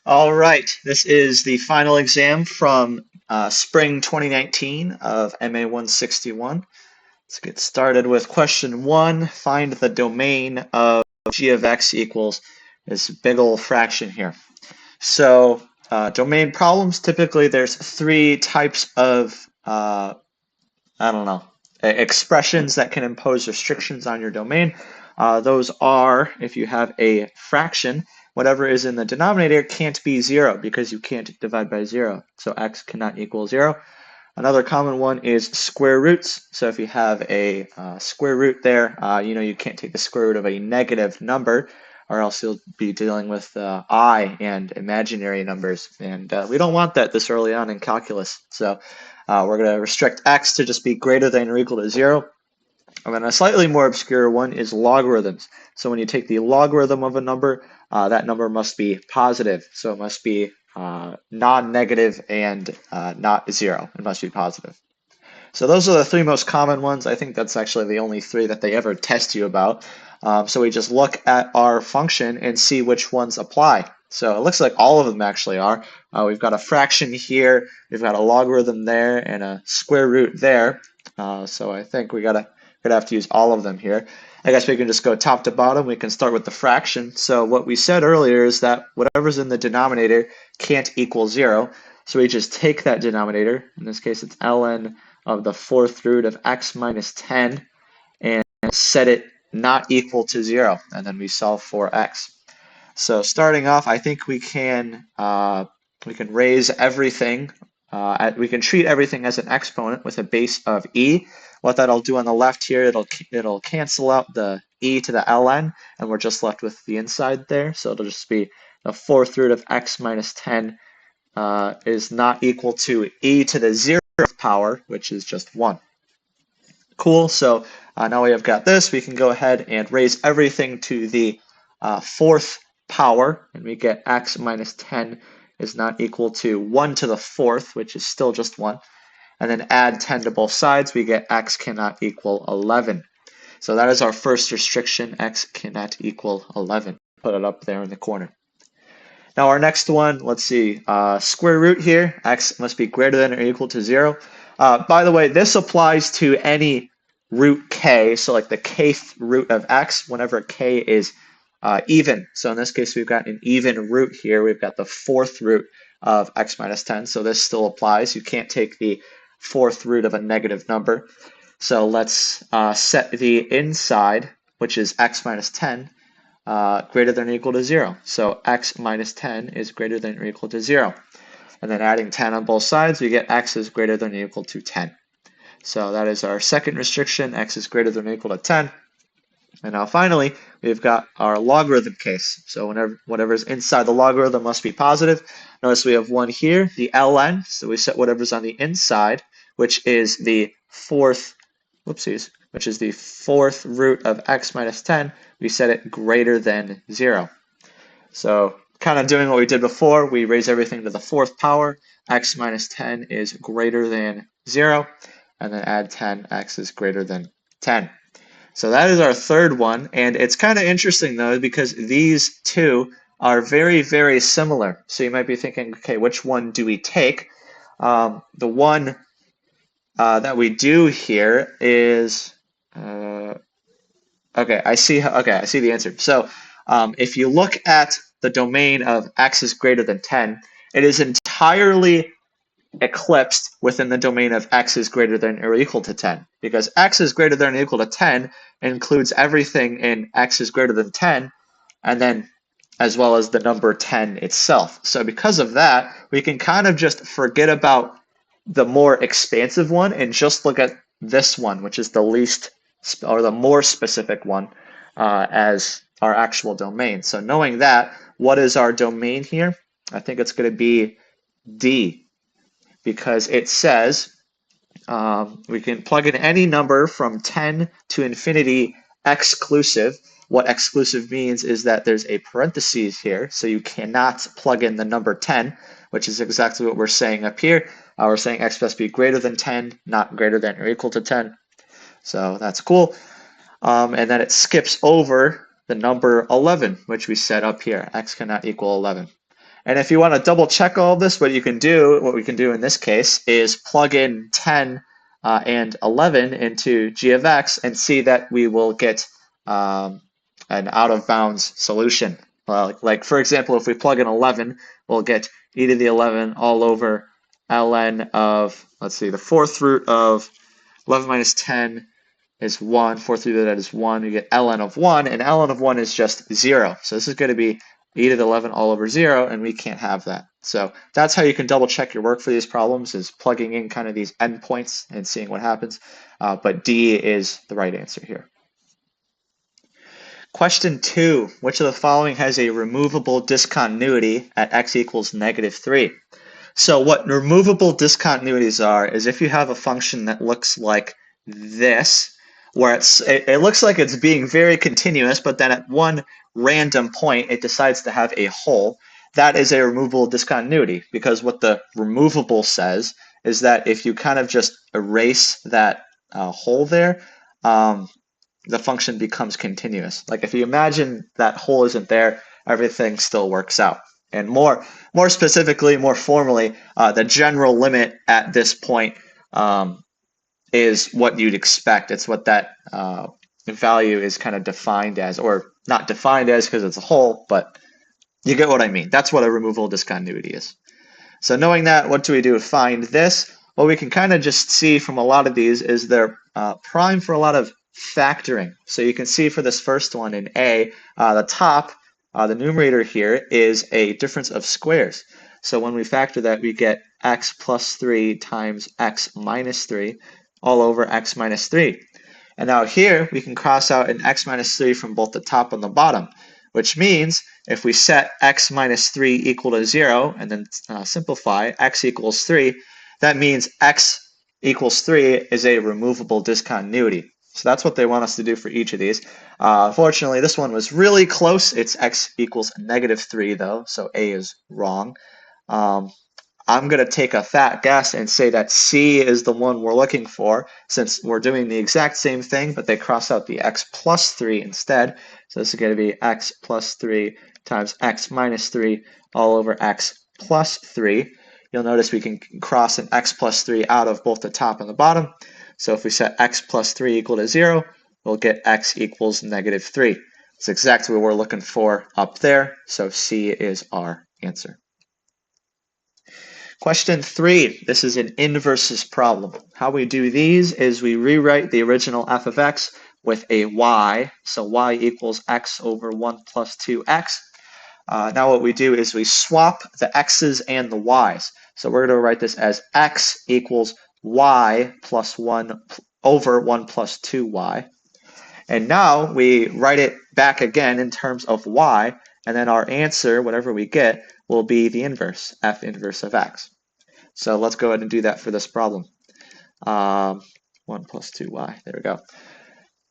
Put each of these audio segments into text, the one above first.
All right, this is the final exam from spring 2019 of MA 161. Let's get started with question 1. Find the domain of g of x equals this big old fraction here. So domain problems, typically there's three types of, expressions that can impose restrictions on your domain. Those are, if you have a fraction, whatever is in the denominator can't be 0 because you can't divide by 0. So x cannot equal 0. Another common one is square roots. So if you have a square root there, you can't take the square root of a negative number, or else you'll be dealing with I and imaginary numbers. And we don't want that this early on in calculus. So we're going to restrict x to just be greater than or equal to 0. And then a slightly more obscure one is logarithms. So when you take the logarithm of a number, that number must be positive. So it must be non-negative and not 0. It must be positive. So those are the three most common ones. I think that's actually the only three that they ever test you about. So we just look at our function and see which ones apply. So it looks like all of them actually are. We've got a fraction here, we've got a logarithm there, and a square root there. So I think we're gonna have to use all of them here. I guess we can just go top to bottom. We can start with the fraction. So what we said earlier is that whatever's in the denominator can't equal 0. So we just take that denominator, in this case it's ln of the fourth root of x minus 10, and set it not equal to 0, and then we solve for x. So starting off, I think we can raise everything. We can treat everything as an exponent with a base of e. What that'll do on the left here, it'll cancel out the e to the ln, and we're just left with the inside there. So it'll just be the fourth root of x minus 10 is not equal to e to the 0th power, which is just 1. Cool, so now we have got this, we can go ahead and raise everything to the 4th power, and we get x minus 10 is not equal to 1 to the 4th, which is still just 1. And then add 10 to both sides, we get x cannot equal 11. So that is our first restriction, x cannot equal 11. Put it up there in the corner. Now our next one, let's see, square root here, x must be greater than or equal to 0. By the way, this applies to any root k, so like the kth root of x, whenever k is even. So in this case, we've got an even root here. We've got the fourth root of x minus 10, so this still applies. You can't take the fourth root of a negative number. So let's set the inside, which is x minus 10, greater than or equal to 0. So x minus 10 is greater than or equal to 0. And then adding 10 on both sides, we get x is greater than or equal to 10. So that is our second restriction, x is greater than or equal to 10. And now finally, we've got our logarithm case. So whatever's inside the logarithm must be positive. Notice we have 1 here, the ln, so we set whatever's on the inside, which is the fourth root of x minus 10, we set it greater than 0. So kind of doing what we did before, we raise everything to the 4th power, x minus 10 is greater than 0, and then add 10, x is greater than 10. So that is our third one, and it's kind of interesting though because these two are very, very similar. So you might be thinking, okay, which one do we take? The one that we do here is, I see the answer. So if you look at the domain of x is greater than 10, it is entirely eclipsed within the domain of x is greater than or equal to 10, because x is greater than or equal to 10 includes everything in x is greater than 10, and then as well as the number 10 itself. So because of that, we can kind of just forget about the more expansive one and just look at this one, which is the least or the more specific one as our actual domain. So knowing that, what is our domain here? I think it's going to be D, because it says we can plug in any number from 10 to infinity exclusive. What exclusive means is that there's a parentheses here, so you cannot plug in the number 10, which is exactly what we're saying up here. We're saying x must be greater than 10, not greater than or equal to 10. So that's cool. And then it skips over the number 11, which we set up here. X cannot equal 11. And if you want to double check all of this, what we can do in this case is plug in 10 and 11 into g of x and see that we will get an out of bounds solution. Like for example, if we plug in 11, we'll get e to the 11 all over ln of, let's see, the fourth root of 11 minus 10 is 1, fourth root of that is 1, you get ln of 1, and ln of 1 is just 0. So this is going to be e to the 11 all over 0, and we can't have that. So that's how you can double check your work for these problems, is plugging in kind of these endpoints and seeing what happens. But D is the right answer here. Question 2, which of the following has a removable discontinuity at x equals -3? So what removable discontinuities are is if you have a function that looks like this, where it looks like it's being very continuous, but then at one random point it decides to have a hole, that is a removable discontinuity, because what the removable says is that if you kind of just erase that hole there, the function becomes continuous. Like if you imagine that hole isn't there, everything still works out. And more specifically, more formally, the general limit at this point is what you'd expect. It's what that value is kind of defined as, or not defined as because it's a hole, but you get what I mean. That's what a removable discontinuity is. So knowing that, what do we do to find this? Well, we can kind of just see from a lot of these is they're prime for a lot of factoring. So you can see for this first one in A, the top, the numerator here is a difference of squares. So when we factor that, we get x plus 3 times x minus 3 all over x minus 3. And now here, we can cross out an x minus 3 from both the top and the bottom, which means if we set x minus 3 equal to 0 and then simplify x equals 3, that means x equals 3 is a removable discontinuity. So that's what they want us to do for each of these. Unfortunately, this one was really close. It's x equals -3 though, so A is wrong. I'm going to take a fat guess and say that C is the one we're looking for, since we're doing the exact same thing, but they cross out the x plus 3 instead. So this is going to be x plus 3 times x minus 3 all over x plus 3. You'll notice we can cross an x plus 3 out of both the top and the bottom. So if we set x plus 3 equal to 0, we'll get x equals -3. It's exactly what we're looking for up there, so C is our answer. Question 3, this is an inverses problem. How we do these is we rewrite the original f of x with a y, so y equals x over 1 plus 2x. Now what we do is we swap the x's and the y's. So we're going to write this as x equals y plus 1 over 1 plus 2y. And now we write it back again in terms of y, and then our answer, whatever we get, will be the inverse, f inverse of x. So let's go ahead and do that for this problem. 1 plus 2y, there we go.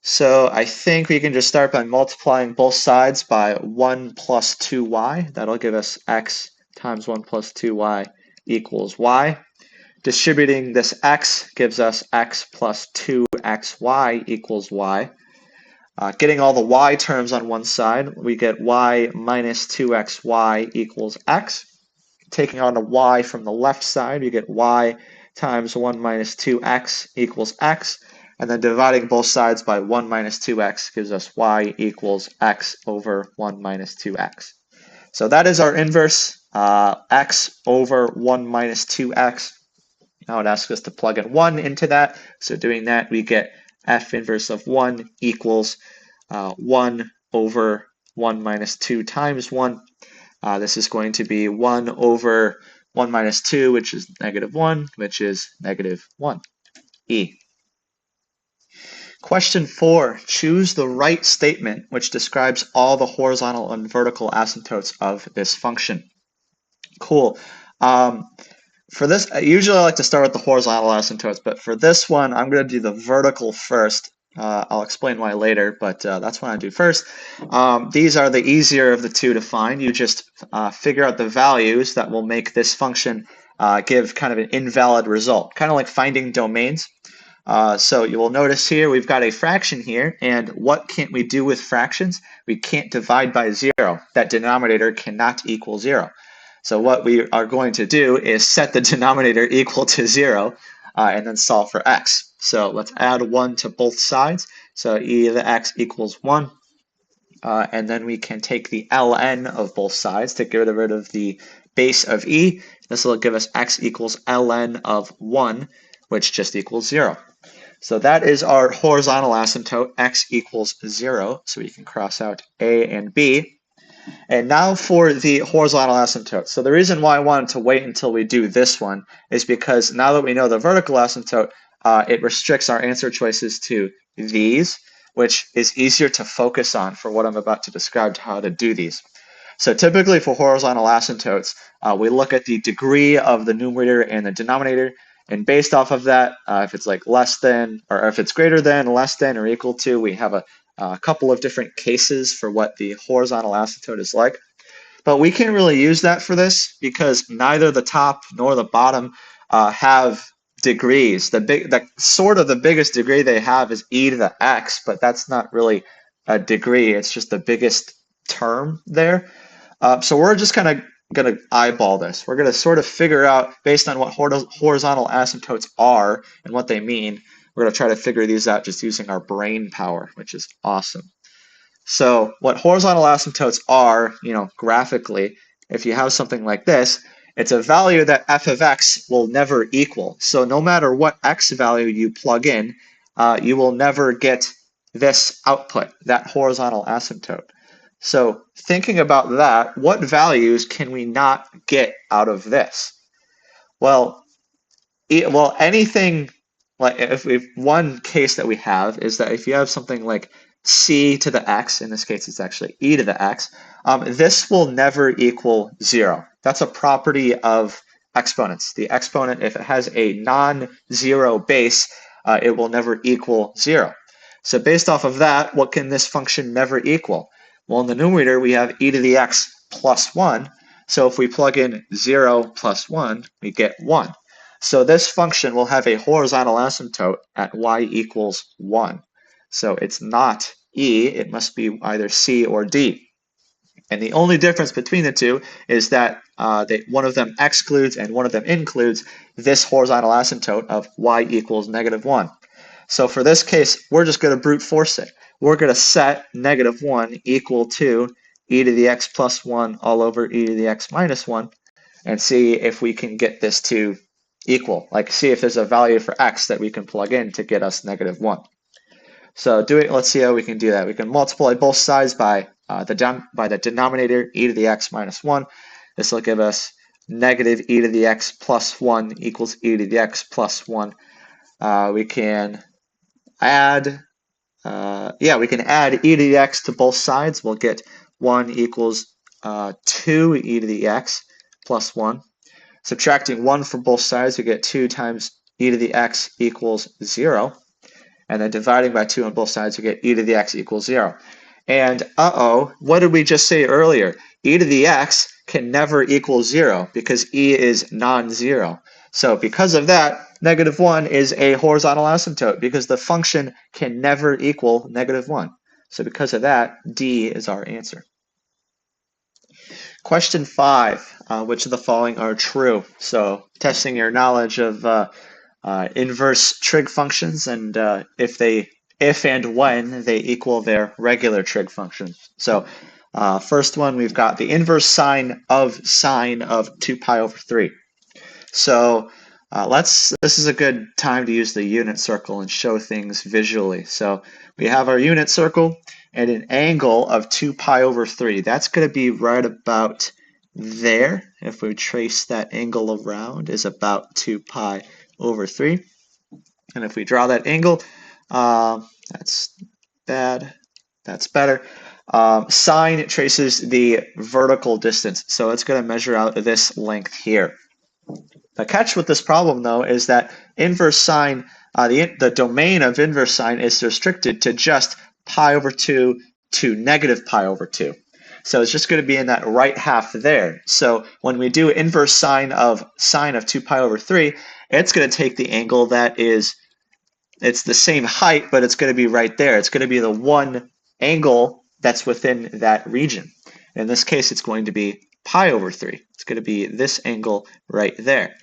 So I think we can just start by multiplying both sides by 1 plus 2y. That'll give us x times 1 plus 2y equals y. Distributing this x gives us x plus 2xy equals y. Getting all the y terms on one side, we get y minus 2xy equals x. Taking on a y from the left side, we get y times 1 minus 2x equals x. And then dividing both sides by 1 minus 2x gives us y equals x over 1 minus 2x. So that is our inverse, x over 1 minus 2x. Now it asks us to plug in 1 into that. So doing that, we get f inverse of 1 equals 1 over 1 minus 2 times 1. This is going to be 1 over 1 minus 2, which is -1, which is -1. E. Question 4, choose the right statement which describes all the horizontal and vertical asymptotes of this function. Cool. For this, usually I like to start with the horizontal asymptotes, but for this one, I'm going to do the vertical first. I'll explain why later, but that's what I do first. These are the easier of the two to find. You just figure out the values that will make this function give kind of an invalid result, kind of like finding domains. So you will notice here we've got a fraction here, and what can't we do with fractions? We can't divide by 0. That denominator cannot equal 0. So what we are going to do is set the denominator equal to 0 and then solve for x. So let's add 1 to both sides. So e to the x equals 1. And then we can take the ln of both sides to get rid of the base of e. This will give us x equals ln of 1, which just equals 0. So that is our horizontal asymptote, x equals 0. So we can cross out a and b. And now for the horizontal asymptote. So the reason why I wanted to wait until we do this one is because now that we know the vertical asymptote, it restricts our answer choices to these, which is easier to focus on for what I'm about to describe how to do these. So typically for horizontal asymptotes, we look at the degree of the numerator and the denominator, and based off of that, if it's like less than, or if it's greater than, less than, or equal to, we have a couple of different cases for what the horizontal asymptote is like. But we can't really use that for this because neither the top nor the bottom have degrees. The biggest degree they have is e to the x, but that's not really a degree. It's just the biggest term there. So we're just kind of going to eyeball this. We're going to sort of figure out, based on what horizontal asymptotes are and what they mean, we're going to try to figure these out just using our brain power, which is awesome. So what horizontal asymptotes are, graphically, if you have something like this, it's a value that f of x will never equal. So no matter what x value you plug in, you will never get this output, that horizontal asymptote. So thinking about that, what values can we not get out of this? Well, anything, like if one case that we have is that if you have something like c to the x, in this case it's actually e to the x, this will never equal 0. That's a property of exponents. The exponent, if it has a non-zero base, it will never equal 0. So based off of that, what can this function never equal? Well, in the numerator, we have e to the x plus 1. So if we plug in 0 plus 1, we get 1. So this function will have a horizontal asymptote at y equals 1. So it's not e, it must be either c or d. And the only difference between the two is that one of them excludes and one of them includes this horizontal asymptote of y equals -1. So for this case, we're just going to brute force it. We're going to set -1 equal to e to the x plus 1 all over e to the x minus 1 and see if we can get this to equal. Like see if there's a value for x that we can plug in to get us -1. So let's see how we can do that. We can multiply both sides by the denominator e to the x minus 1. This will give us negative e to the x plus 1 equals e to the x plus 1. We can add e to the x to both sides. We'll get 1 equals 2 e to the x plus 1. Subtracting 1 from both sides, we get 2 times e to the x equals 0. And then dividing by 2 on both sides, we get e to the x equals 0. And what did we just say earlier? E to the x can never equal 0 because e is non-zero. So because of that, -1 is a horizontal asymptote because the function can never equal -1. So because of that, D is our answer. Question 5, which of the following are true? So testing your knowledge of inverse trig functions and if and when they equal their regular trig functions. So first one, we've got the inverse sine of 2 pi over 3. So this is a good time to use the unit circle and show things visually. So we have our unit circle and an angle of 2 pi over 3. That's going to be right about there. If we trace that angle around, is about 2 pi over 3. And if we draw that angle, that's bad, that's better. Sine traces the vertical distance, so it's going to measure out this length here. The catch with this problem, though, is that inverse sine, the domain of inverse sine is restricted to just pi over 2 to negative pi over 2. So it's just going to be in that right half there. So when we do inverse sine of 2 pi over 3, it's going to take the angle that it's the same height, but it's going to be right there. It's going to be the one angle that's within that region. In this case, it's going to be pi over 3. It's going to be this angle right there.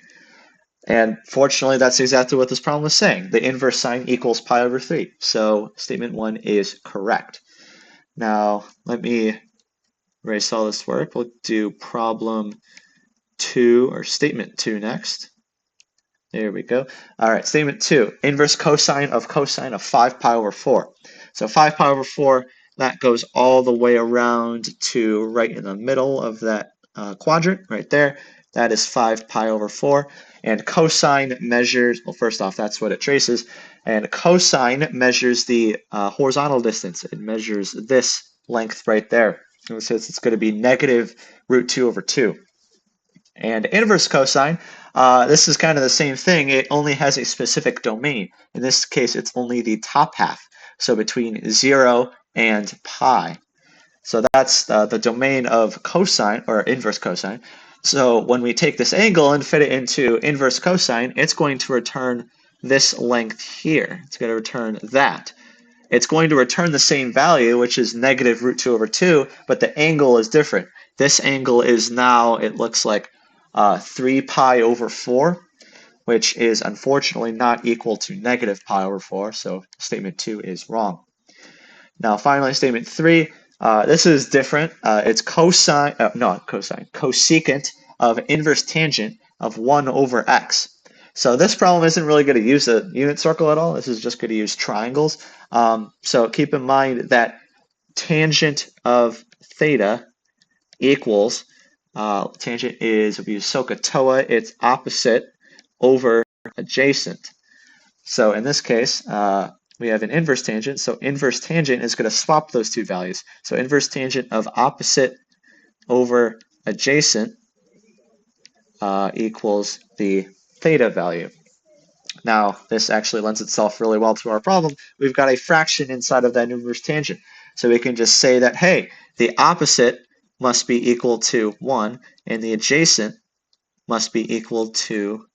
And fortunately, that's exactly what this problem is saying. The inverse sine equals pi over 3. So statement 1 is correct. Now, let me erase all this work. We'll do problem 2, or statement 2 next. There we go. All right, statement 2, inverse cosine of 5 pi over 4. So 5 pi over 4, that goes all the way around to right in the middle of that quadrant right there. That is 5 pi over 4. And cosine measures, well, first off, that's what it traces. And cosine measures the horizontal distance. It measures this length right there. So it's going to be negative root 2 over 2. And inverse cosine, this is kind of the same thing. It only has a specific domain. In this case, it's only the top half. So between 0 and pi. So that's the domain of cosine, or inverse cosine. So when we take this angle and fit it into inverse cosine, it's going to return this length here. It's going to return that. It's going to return the same value, which is negative root 2 over 2, but the angle is different. This angle is now, it looks like 3 pi over 4, which is unfortunately not equal to negative pi over 4, so statement 2 is wrong. Now finally, statement 3, this is different. It's cosecant of inverse tangent of 1 over x. So this problem isn't really going to use a unit circle at all. This is just going to use triangles. So keep in mind that tangent of theta equals, tangent is, if we use SOHCAHTOA, it's opposite over adjacent. So in this case, we have an inverse tangent. So inverse tangent is going to swap those two values. So inverse tangent of opposite over adjacent equals the theta value. Now, this actually lends itself really well to our problem. We've got a fraction inside of that inverse tangent. So we can just say that, hey, the opposite must be equal to 1, and the adjacent must be equal to,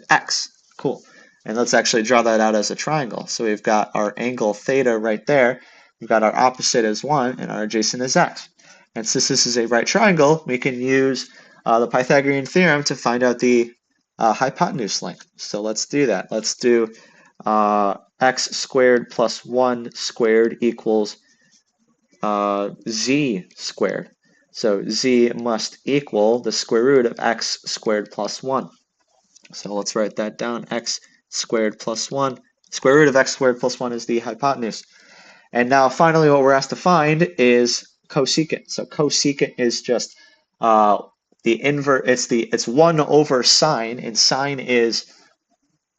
x. Cool. And let's actually draw that out as a triangle. So we've got our angle theta right there. We've got our opposite as 1, and our adjacent is x. And since this is a right triangle, we can use the Pythagorean theorem to find out the hypotenuse length. So let's do that. Let's do x squared plus 1 squared equals z squared. So z must equal the square root of x squared plus 1. So let's write that down. X squared plus 1. Square root of x squared plus 1 is the hypotenuse. And now finally what we're asked to find is cosecant. So cosecant is just the inverse, it's 1 over sine, and sine is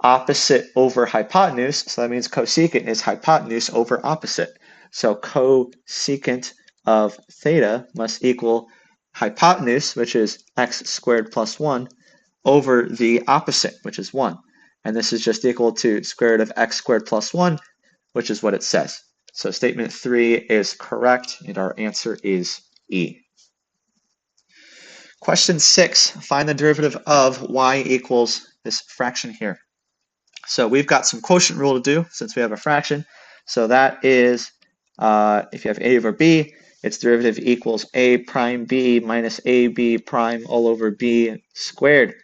opposite over hypotenuse, so that means cosecant is hypotenuse over opposite. So cosecant of theta must equal hypotenuse, which is x squared plus 1, over the opposite, which is 1. And this is just equal to square root of x squared plus 1, which is what it says. So statement 3 is correct, and our answer is E. Question 6, find the derivative of y equals this fraction here. So we've got some quotient rule to do since we have a fraction. So that is, if you have a over b, its derivative equals a prime b minus ab prime all over b squared.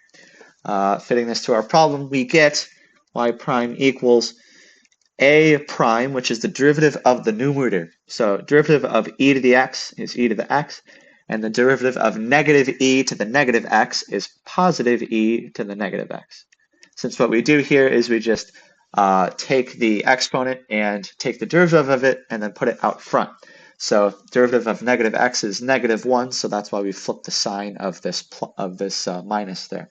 Fitting this to our problem, we get y prime equals a prime, which is the derivative of the numerator. So derivative of e to the x is e to the x, and the derivative of negative e to the negative x is positive e to the negative x. Since what we do here is we just take the exponent and take the derivative of it and then put it out front. So derivative of negative x is negative 1, so that's why we flip the sign of this minus there.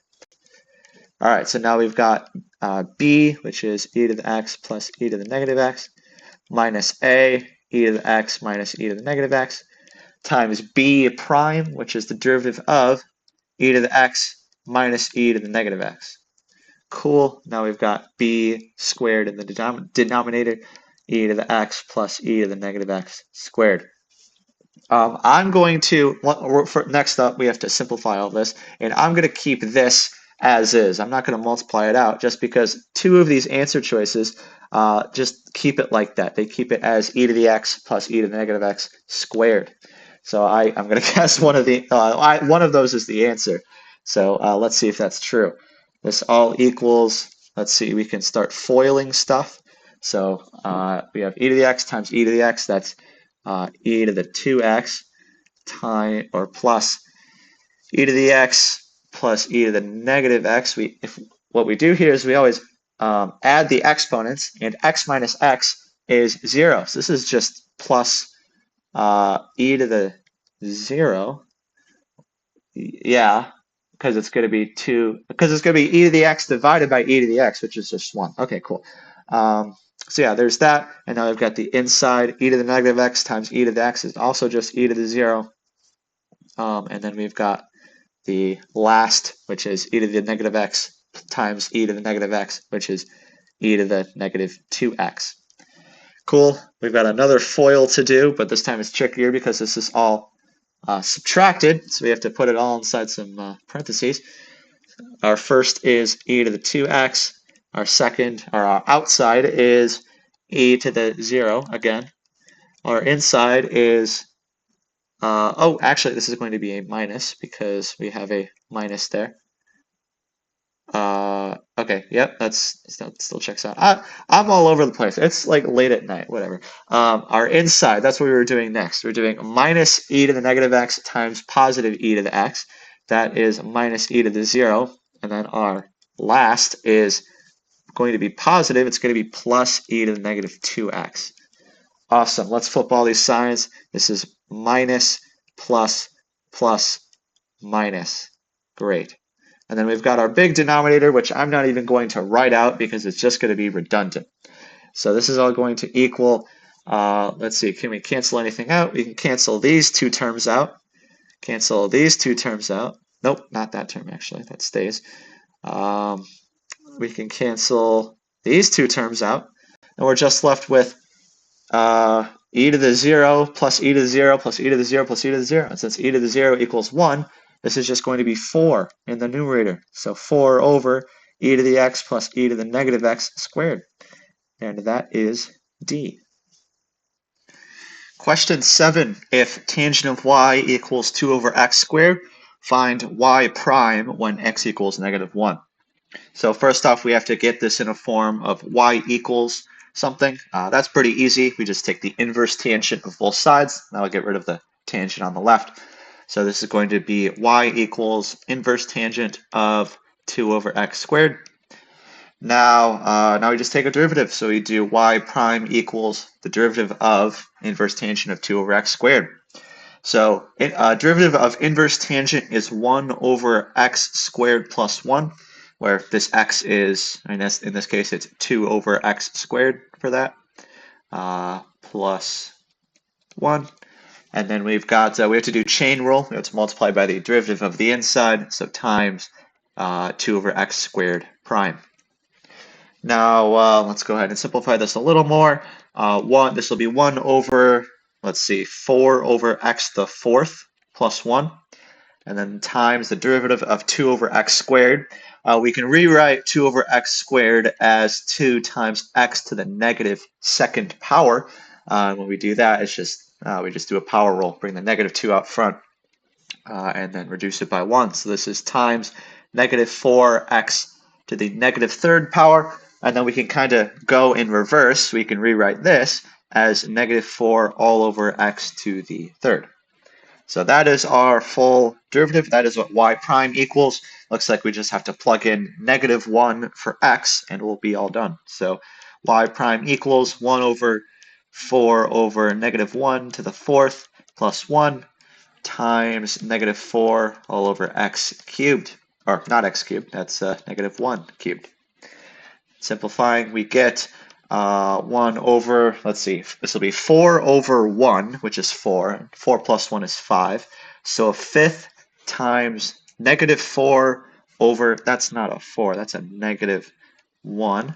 All right, so now we've got b, which is e to the x plus e to the negative x, minus a, e to the x minus e to the negative x, times b prime, which is the derivative of e to the x minus e to the negative x. Cool, now we've got b squared in the denominator, e to the x plus e to the negative x squared. I'm going to, next up, we have to simplify all this, and I'm going to keep this as is. I'm not going to multiply it out just because two of these answer choices just keep it like that. They keep it as e to the x plus e to the negative x squared. So I'm going to guess one of those is the answer. So let's see if that's true. This all equals, let's see, we can start foiling stuff. So we have e to the x times e to the x, that's e to the 2x time or plus e to the x plus e to the negative x. What we do here is we always add the exponents, and x minus x is 0. So this is just plus e to the 0. Yeah, because it's going to be e to the x divided by e to the x, which is just 1. Okay, cool. So yeah, there's that. And now I've got the inside e to the negative x times e to the x is also just e to the 0. And then we've got the last, which is e to the negative x times e to the negative x, which is e to the negative 2x. Cool. We've got another FOIL to do, but this time it's trickier because this is all subtracted, so we have to put it all inside some parentheses. Our first is e to the 2x. Our outside is e to the 0 again. Our inside is oh, actually, this is going to be a minus because we have a minus there. Okay, yep, that still checks out. I'm all over the place. It's like late at night, whatever. Our inside, that's what we were doing next. We're doing minus e to the negative x times positive e to the x. That is minus e to the 0. And then our last is going to be positive. It's going to be plus e to the negative 2x. Awesome. Let's flip all these signs. This is minus, plus, plus, minus. Great. And then we've got our big denominator, which I'm not even going to write out because it's just going to be redundant. So this is all going to equal, let's see, can we cancel anything out? We can cancel these two terms out. Cancel these two terms out. Nope, not that term actually, that stays. We can cancel these two terms out. And we're just left with e to the 0 plus e to the 0 plus e to the 0 plus e to the 0. And since e to the 0 equals 1, this is just going to be 4 in the numerator. So 4 over e to the x plus e to the negative x squared. And that is D. Question 7. If tangent of y equals 2 over x squared, find y prime when x equals negative 1. So first off, we have to get this in a form of y equals something. That's pretty easy. We just take the inverse tangent of both sides. That'll get rid of the tangent on the left. So this is going to be y equals inverse tangent of 2 over x squared. Now we just take a derivative. So we do y prime equals the derivative of inverse tangent of 2 over x squared. So derivative of inverse tangent is 1 over x squared plus 1, where this x is, in this case, it's 2 over x squared for that, plus 1. And then we've got, we have to do chain rule. We have to multiply by the derivative of the inside, so times 2 over x squared prime. Now, let's go ahead and simplify this a little more. This will be 1 over, let's see, 4 over x the fourth plus 1. And then times the derivative of 2 over x squared. We can rewrite 2 over x squared as 2 times x to the negative second power. When we do that, it's just we just do a power rule, bring the negative 2 out front, and then reduce it by 1. So this is times negative 4x to the negative third power. And then we can kind of go in reverse. We can rewrite this as negative 4 all over x to the third. So that is our full derivative. That is what y prime equals. Looks like we just have to plug in negative 1 for x, and we'll be all done. So y prime equals 1 over 4 over negative 1 to the fourth plus 1 times negative 4 all over x cubed. Or not x cubed, that's negative 1 cubed. Simplifying, we get 1 over, let's see, this will be 4 over 1, which is 4. 4 plus 1 is 5. So a fifth times negative 4 over, that's not a 4, that's a negative 1.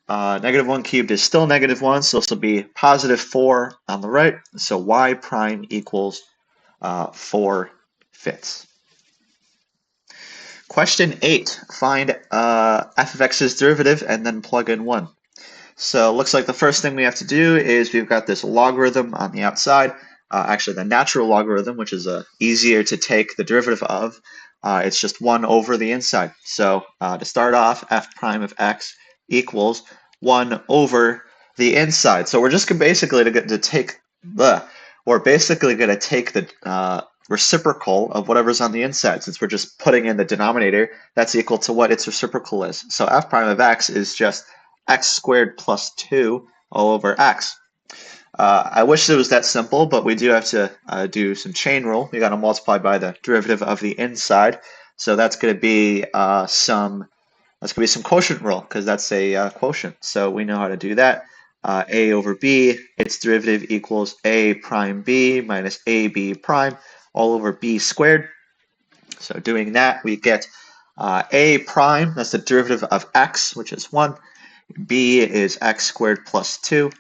Negative 1 cubed is still negative 1, so this will be positive 4 on the right. So y prime equals 4 fifths. Question 8. Find f of x's derivative and then plug in 1. So it looks like the first thing we have to do is we've got this logarithm on the outside. actually the natural logarithm, which is easier to take the derivative of, it's just 1 over the inside. So to start off, f prime of x equals 1 over the inside. So we're just basically going to take the reciprocal of whatever's on the inside. Since we're just putting in the denominator, that's equal to what its reciprocal is. So f prime of x is just x squared plus 2 all over x. I wish it was that simple, but we do have to do some chain rule. We got to multiply by the derivative of the inside. So that's going to be some quotient rule, because that's a quotient. So we know how to do that. A over b, its derivative equals a prime b minus ab prime all over b squared. So doing that, we get a prime, that's the derivative of x, which is 1. B is x squared plus 2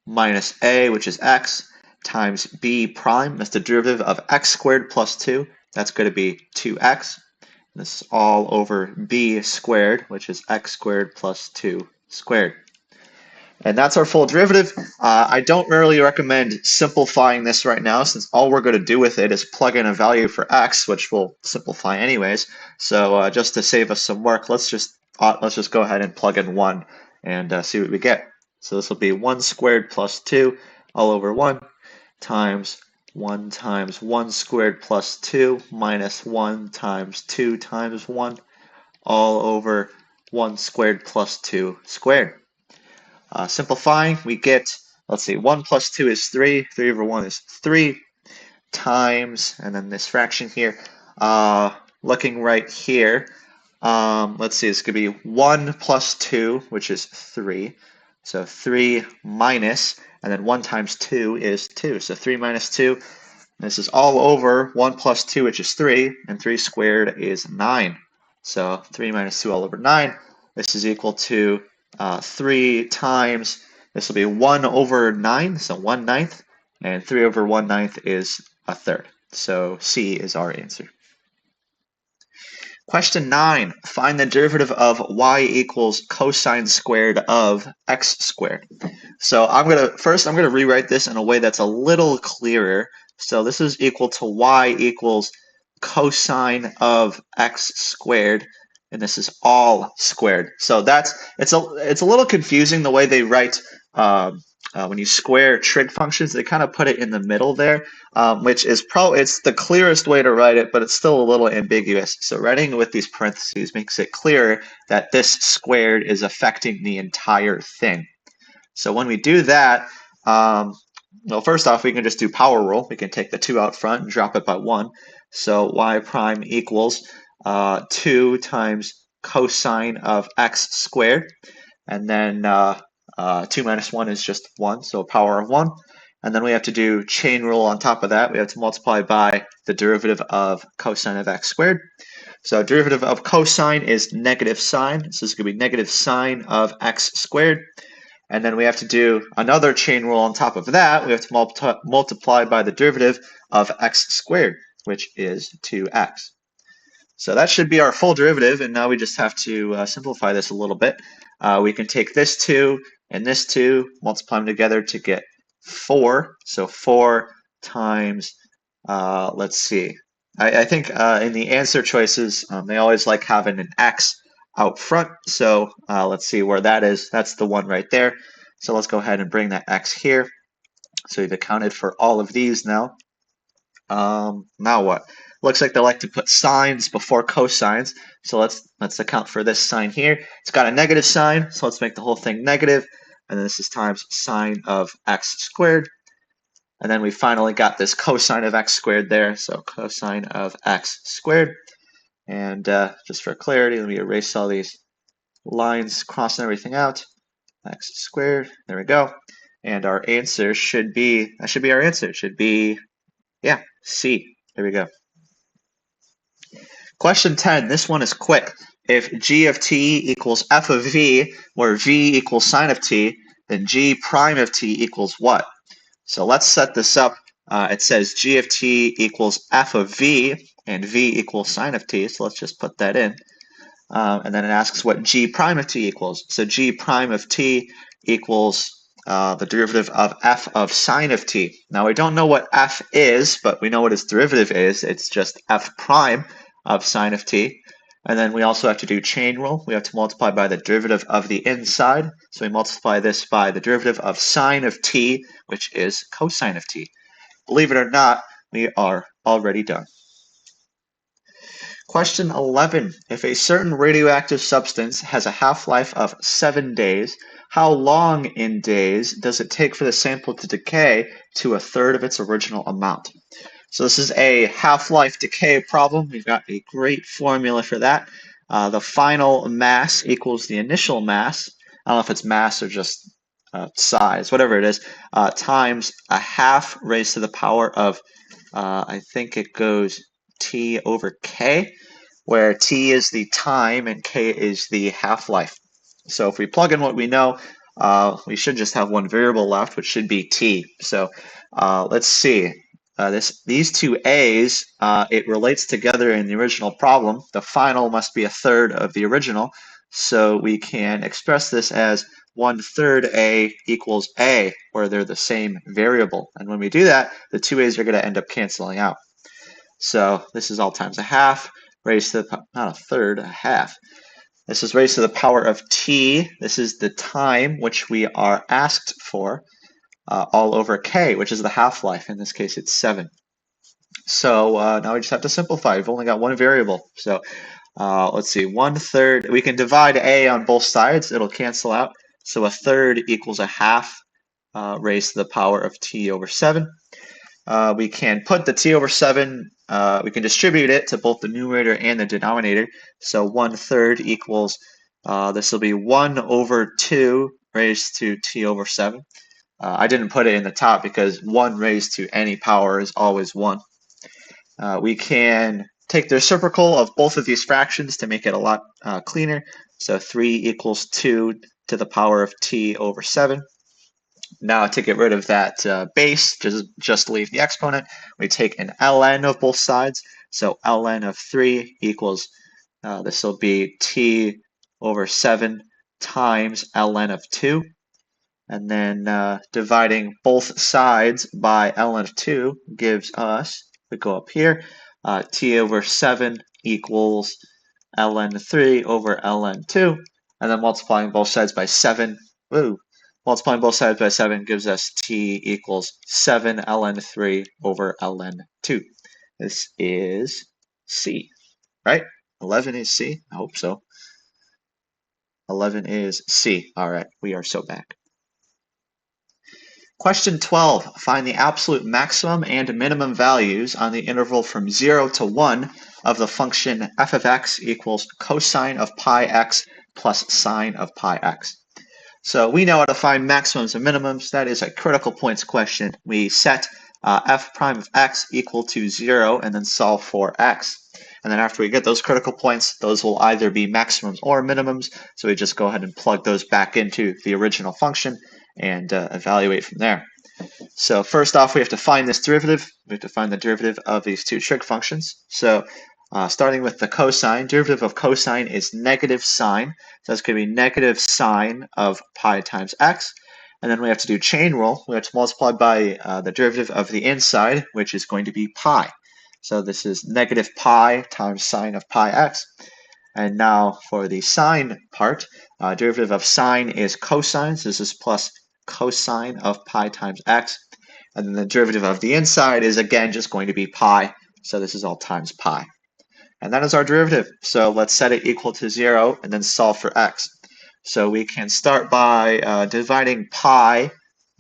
minus a, which is x, times b prime, that's the derivative of x squared plus 2. That's going to be 2x. This is all over b squared, which is x squared plus 2 squared. And that's our full derivative. I don't really recommend simplifying this right now, since all we're going to do with it is plug in a value for x, which will simplify anyways. So just to save us some work, let's just go ahead and plug in 1 and see what we get. So this will be 1 squared plus 2 all over 1 times 1 times 1 squared plus 2 minus 1 times 2 times 1 all over 1 squared plus 2 squared. Simplifying, we get, let's see, 1 plus 2 is 3. 3 over 1 is 3 times, and then this fraction here. Looking right here, let's see, it's going to be 1 plus 2, which is 3. So 3 minus, and then 1 times 2 is 2. So 3 minus 2. This is all over 1 plus 2, which is 3, and 3 squared is 9. So 3 minus 2 all over 9. This is equal to 3 times, this will be 1 over 9, so 1/9, and 3 over 1/9 is 1/3. So C is our answer. Question 9, find the derivative of y equals cosine squared of x squared. So I'm gonna rewrite this in a way that's a little clearer. So this is equal to y equals cosine of x squared, and this is all squared. So it's a little confusing the way they write when you square trig functions. They kind of put it in the middle there, which is it's the clearest way to write it, but it's still a little ambiguous. So writing with these parentheses makes it clear that this squared is affecting the entire thing. So when we do that, well, first off, we can just do power rule. We can take the 2 out front and drop it by 1. So y prime equals 2 times cosine of x squared. And then 2 minus 1 is just 1, so a power of 1. And then we have to do chain rule on top of that. We have to multiply by the derivative of cosine of x squared. So derivative of cosine is negative sine. So this is going to be negative sine of x squared. And then we have to do another chain rule on top of that. We have to multiply by the derivative of x squared, which is 2x. So that should be our full derivative, and now we just have to simplify this a little bit. We can take this 2 and this 2, multiply them together to get 4. So 4 times, let's see. I think in the answer choices, they always like having an x out front. So let's see where that is. That's the one right there. So let's go ahead and bring that x here. So we've accounted for all of these now. Now what? Looks like they like to put signs before cosines. So let's account for this sign here. It's got a negative sign, so let's make the whole thing negative. And then this is times sine of x squared. And then we finally got this cosine of x squared there. So cosine of x squared. And just for clarity, let me erase all these lines crossing everything out. X squared, there we go. And our answer should be, that should be our answer. It should be, yeah, C. There we go. Question 10, this one is quick. If g of t equals f of v, where v equals sine of t, then g prime of t equals what? So let's set this up. It says g of t equals f of v, and v equals sine of t, so let's just put that in. And then it asks what g prime of t equals. So g prime of t equals the derivative of f of sine of t. Now we don't know what f is, but we know what its derivative is. It's just f prime of sine of t. And then we also have to do chain rule. We have to multiply by the derivative of the inside. So we multiply this by the derivative of sine of t, which is cosine of t. Believe it or not, we are already done. Question 11. If a certain radioactive substance has a half-life of 7 days, how long in days does it take for the sample to decay to a third of its original amount? So this is a half-life decay problem. We've got a great formula for that. The final mass equals the initial mass. I don't know if it's mass or just size, whatever it is, times a half raised to the power of, I think it goes t over k, where t is the time and k is the half-life. So if we plug in what we know, we should just have one variable left, which should be t. So let's see. These two a's, it relates together in the original problem. The final must be a third of the original. So we can express this as 1/3 a equals a, where they're the same variable. And when we do that, the two a's are going to end up canceling out. So this is all times a half raised to the, not a third, a half. This is raised to the power of t. This is the time which we are asked for, all over k, which is the half-life. In this case, it's 7. So now we just have to simplify. We've only got one variable. So let's see, 1/3. We can divide a on both sides. It'll cancel out. So a third equals a half raised to the power of t over 7. We can put the t over 7, we can distribute it to both the numerator and the denominator. So 1/3 equals, this will be 1 over 2 raised to t over 7. I didn't put it in the top because 1 raised to any power is always 1. We can take the reciprocal of both of these fractions to make it a lot cleaner. So 3 equals 2 to the power of t over 7. Now to get rid of that base, just leave the exponent. We take an ln of both sides. So ln of 3 equals, this will be t over 7 times ln of 2. And then dividing both sides by ln of 2 gives us, we go up here, t over 7 equals ln 3 over ln 2. And then multiplying both sides by 7. Woo! Multiplying both sides by 7 gives us t equals 7 ln 3 over ln 2. This is C, right? 11 is C? I hope so. 11 is C. All right, we are so back. Question 12. Find the absolute maximum and minimum values on the interval from 0 to 1 of the function f of x equals cosine of pi x plus sine of pi x. So we know how to find maximums and minimums. That is a critical points question. We set f prime of x equal to 0 and then solve for x. And then after we get those critical points, those will either be maximums or minimums. So we just go ahead and plug those back into the original function and evaluate from there. So first off, we have to find this derivative. We have to find the derivative of these two trig functions. So starting with the cosine, derivative of cosine is negative sine. So that's going to be negative sine of pi times x. And then we have to do chain rule. We have to multiply by the derivative of the inside, which is going to be pi. So this is negative pi times sine of pi x. And now for the sine part, derivative of sine is cosine. So this is plus cosine of pi times x. And then the derivative of the inside is again just going to be pi. So this is all times pi. And that is our derivative. So let's set it equal to 0 and then solve for x. So we can start by dividing pi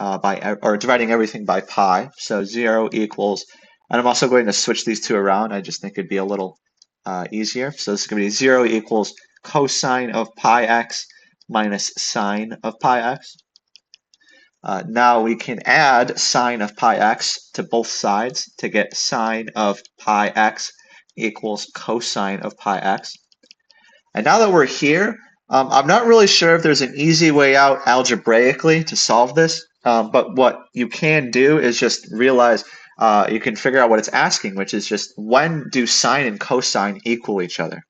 or dividing everything by pi. So 0 equals, and I'm also going to switch these two around. I just think it'd be a little easier. So this is going to be 0 equals cosine of pi x minus sine of pi x. Now we can add sine of pi x to both sides to get sine of pi x equals cosine of pi x. And now that we're here, I'm not really sure if there's an easy way out algebraically to solve this, but what you can do is just realize you can figure out what it's asking, which is just when do sine and cosine equal each other?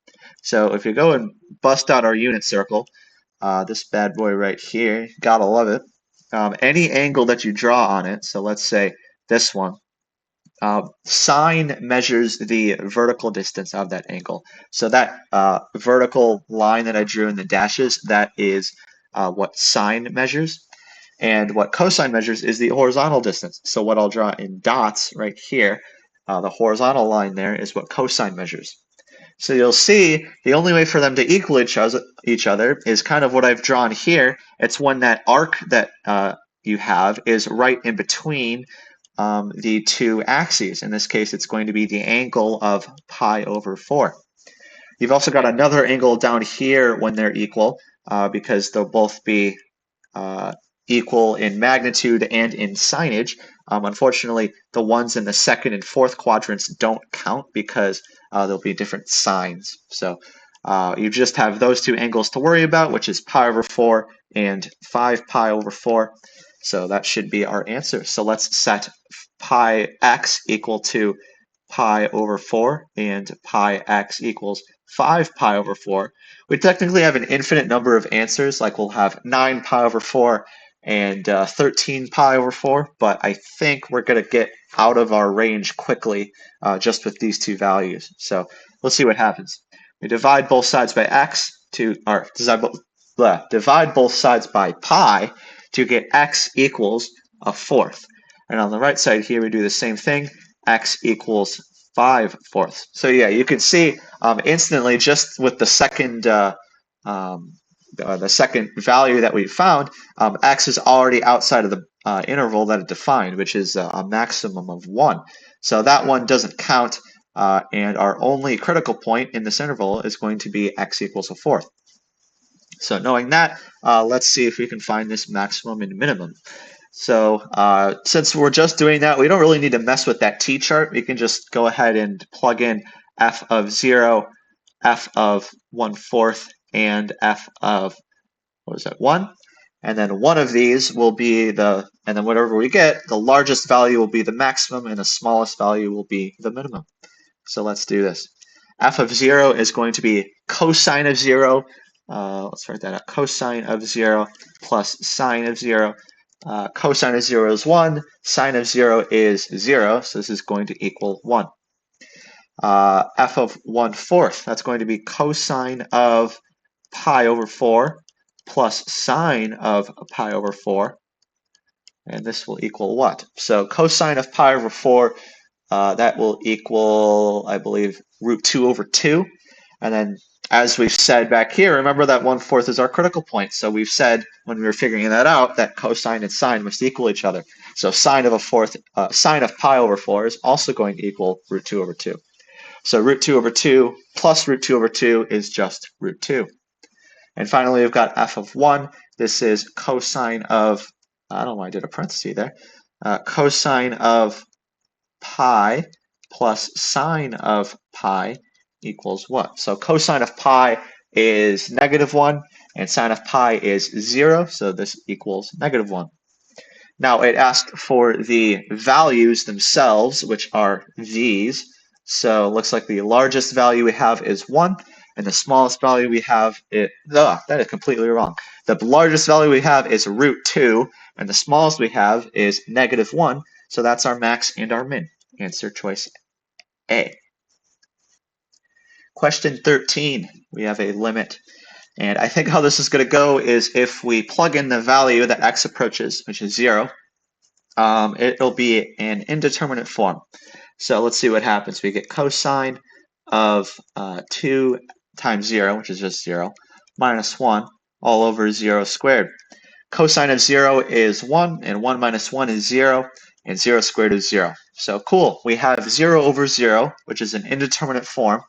So if you go and bust out our unit circle, this bad boy right here, gotta love it. any angle that you draw on it, so let's say this one, sine measures the vertical distance of that angle. So that vertical line that I drew in the dashes, that is what sine measures. And what cosine measures is the horizontal distance. So what I'll draw in dots right here, the horizontal line there is what cosine measures. So you'll see the only way for them to equal each other is kind of what I've drawn here. It's when that arc that you have is right in between the two axes. In this case, it's going to be the angle of pi over 4. You've also got another angle down here when they're equal because they'll both be equal in magnitude and in signage. Unfortunately, the ones in the second and fourth quadrants don't count because there'll be different signs. So you just have those two angles to worry about, which is pi over 4 and 5 pi over 4. So that should be our answer. So let's set pi x equal to pi over 4 and pi x equals 5 pi over 4. We technically have an infinite number of answers, like we'll have 9 pi over 4 and 13 pi over 4, but I think we're going to get out of our range quickly just with these two values. So let's see what happens. We divide both sides by x to, or divide both sides by pi to get x equals a fourth. And on the right side here, we do the same thing. X equals 5/4. So yeah, you can see instantly just with the second value that we found, x is already outside of the interval that it defined, which is a maximum of 1. So that one doesn't count, and our only critical point in this interval is going to be x equals a fourth. So knowing that, let's see if we can find this maximum and minimum. So since we're just doing that, we don't really need to mess with that t-chart. We can just go ahead and plug in f of 0, f of 1/4, and f of, 1? And then one of these will be and then whatever we get, the largest value will be the maximum and the smallest value will be the minimum. So let's do this. F of 0 is going to be cosine of 0. Let's write that out. Cosine of 0 plus sine of 0. Cosine of 0 is 1. Sine of 0 is 0. So this is going to equal 1. F of 1/4, that's going to be cosine of pi over 4 plus sine of pi over 4. And this will equal what? So cosine of pi over 4, that will equal, I believe, root 2 over 2. And then as we've said back here, remember that 1/4 is our critical point. So we've said when we were figuring that out that cosine and sine must equal each other. So sine of pi over 4 is also going to equal root 2 over 2. So root 2 over 2 plus root 2 over 2 is just root 2. And finally, we've got f of 1. This is cosine of, I don't know why I did a parenthesis there, cosine of pi plus sine of pi equals what? So cosine of pi is -1 and sine of pi is 0, so this equals -1. Now it asked for the values themselves, which are these. So it looks like the largest value we have is 1, and the smallest value we have is, that is completely wrong. The largest value we have is root 2, and the smallest we have is -1, so that's our max and our min. Answer choice A. Question 13, we have a limit. And I think how this is going to go is if we plug in the value that x approaches, which is 0, it'll be an indeterminate form. So let's see what happens. We get cosine of 2 times 0, which is just 0, minus 1, all over 0 squared. Cosine of 0 is 1, and 1 minus 1 is 0, and 0 squared is 0. So cool, we have 0 over 0, which is an indeterminate form.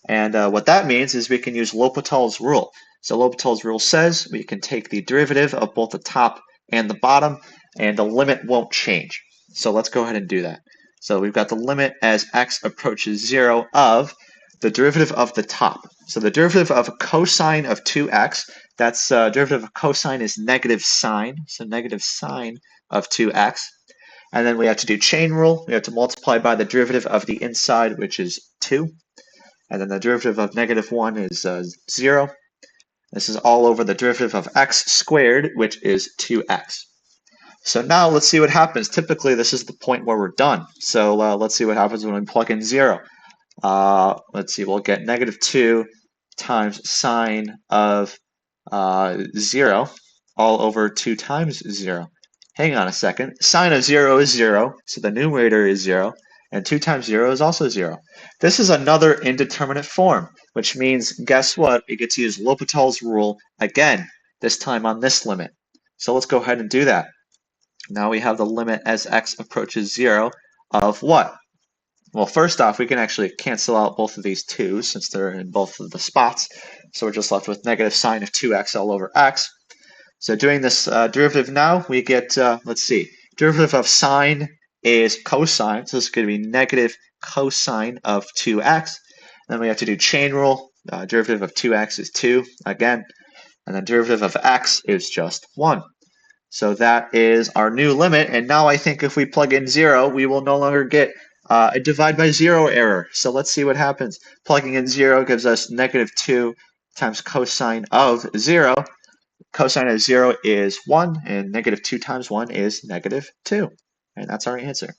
And what that means is we can use L'Hopital's rule. So L'Hopital's rule says we can take the derivative of both the top and the bottom, and the limit won't change. So let's go ahead and do that. So we've got the limit as x approaches 0 of the derivative of the top. So the derivative of cosine of 2x, that's derivative of cosine is negative sine, so negative sine of 2x. And then we have to do chain rule. We have to multiply by the derivative of the inside, which is 2. And then the derivative of -1 is 0. This is all over the derivative of x squared, which is 2x. So now let's see what happens. Typically, this is the point where we're done. So let's see what happens when we plug in 0. Let's see, we'll get -2 times sine of 0 all over 2 times 0. Hang on a second. Sine of 0 is 0, so the numerator is 0, and 2 times 0 is also 0. This is another indeterminate form, which means, guess what? We get to use L'Hopital's rule again, this time on this limit. So let's go ahead and do that. Now we have the limit as x approaches 0 of what? Well, first off, we can actually cancel out both of these 2's since they're in both of the spots. So we're just left with negative sine of 2x all over x. So doing this derivative now, we get, let's see, derivative of sine is cosine. So this is going to be negative cosine of 2x. Then we have to do chain rule. Derivative of 2x is 2 again. And then derivative of x is just 1. So that is our new limit. And now I think if we plug in 0, we will no longer get a divide by 0 error. So let's see what happens. Plugging in 0 gives us -2 times cosine of 0. Cosine of 0 is 1, and -2 times 1 is -2. And that's our answer.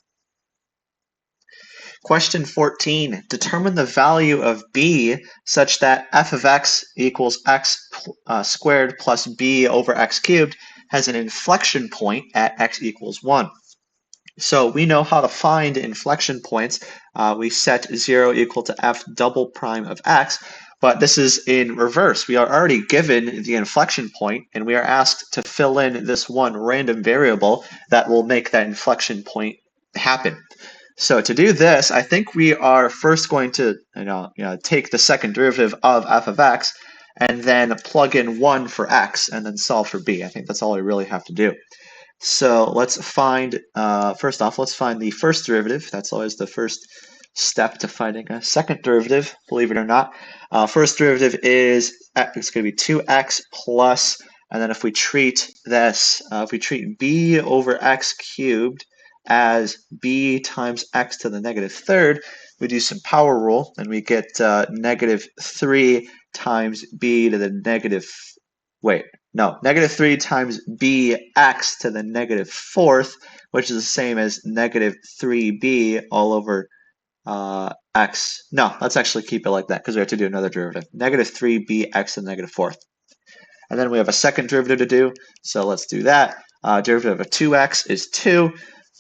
Question 14. Determine the value of b such that f of x equals x squared plus b over x cubed has an inflection point at x equals 1. So we know how to find inflection points. We set 0 equal to f double prime of x, but this is in reverse. We are already given the inflection point, and we are asked to fill in this one random variable that will make that inflection point happen. So to do this, I think we are first going to take the second derivative of f of x and then plug in 1 for x and then solve for b. I think that's all I really have to do. So let's find, first off, let's find the first derivative. That's always the first step to finding a second derivative, believe it or not. First derivative is, it's going to be 2x plus, and then if we treat this, if we treat b over x cubed as b times x to the -3rd, we do some power rule, and we get -3 times b to the -3 times bx to the -4th, which is the same as -3b all over x. No, let's actually keep it like that because we have to do another derivative. -3bx to the -4th. And then we have a second derivative to do, so let's do that. Derivative of 2x is 2.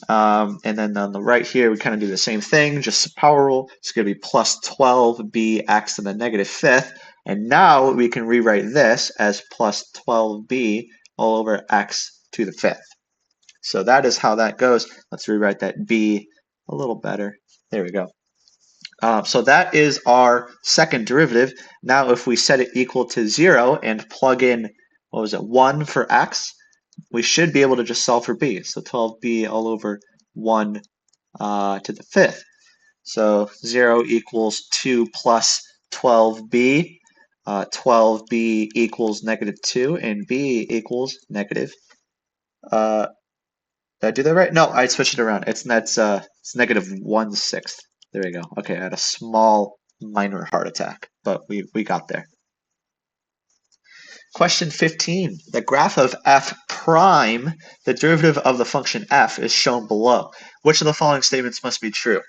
And then on the right here, we kind of do the same thing, just a power rule. It's going to be plus 12bx to the -5th. And now we can rewrite this as plus 12b all over x to the 5th. So that is how that goes. Let's rewrite that b a little better. There we go. So that is our second derivative. Now if we set it equal to 0 and plug in, 1 for x, we should be able to just solve for b. So 12b all over 1 to the 5th. So 0 equals 2 plus 12b. 12b equals -2, and b equals negative. Did I do that right? No, I switched it around. It's -1/6. There we go. Okay, I had a small minor heart attack, but we got there. Question 15. The graph of f prime, the derivative of the function f, is shown below. Which of the following statements must be true?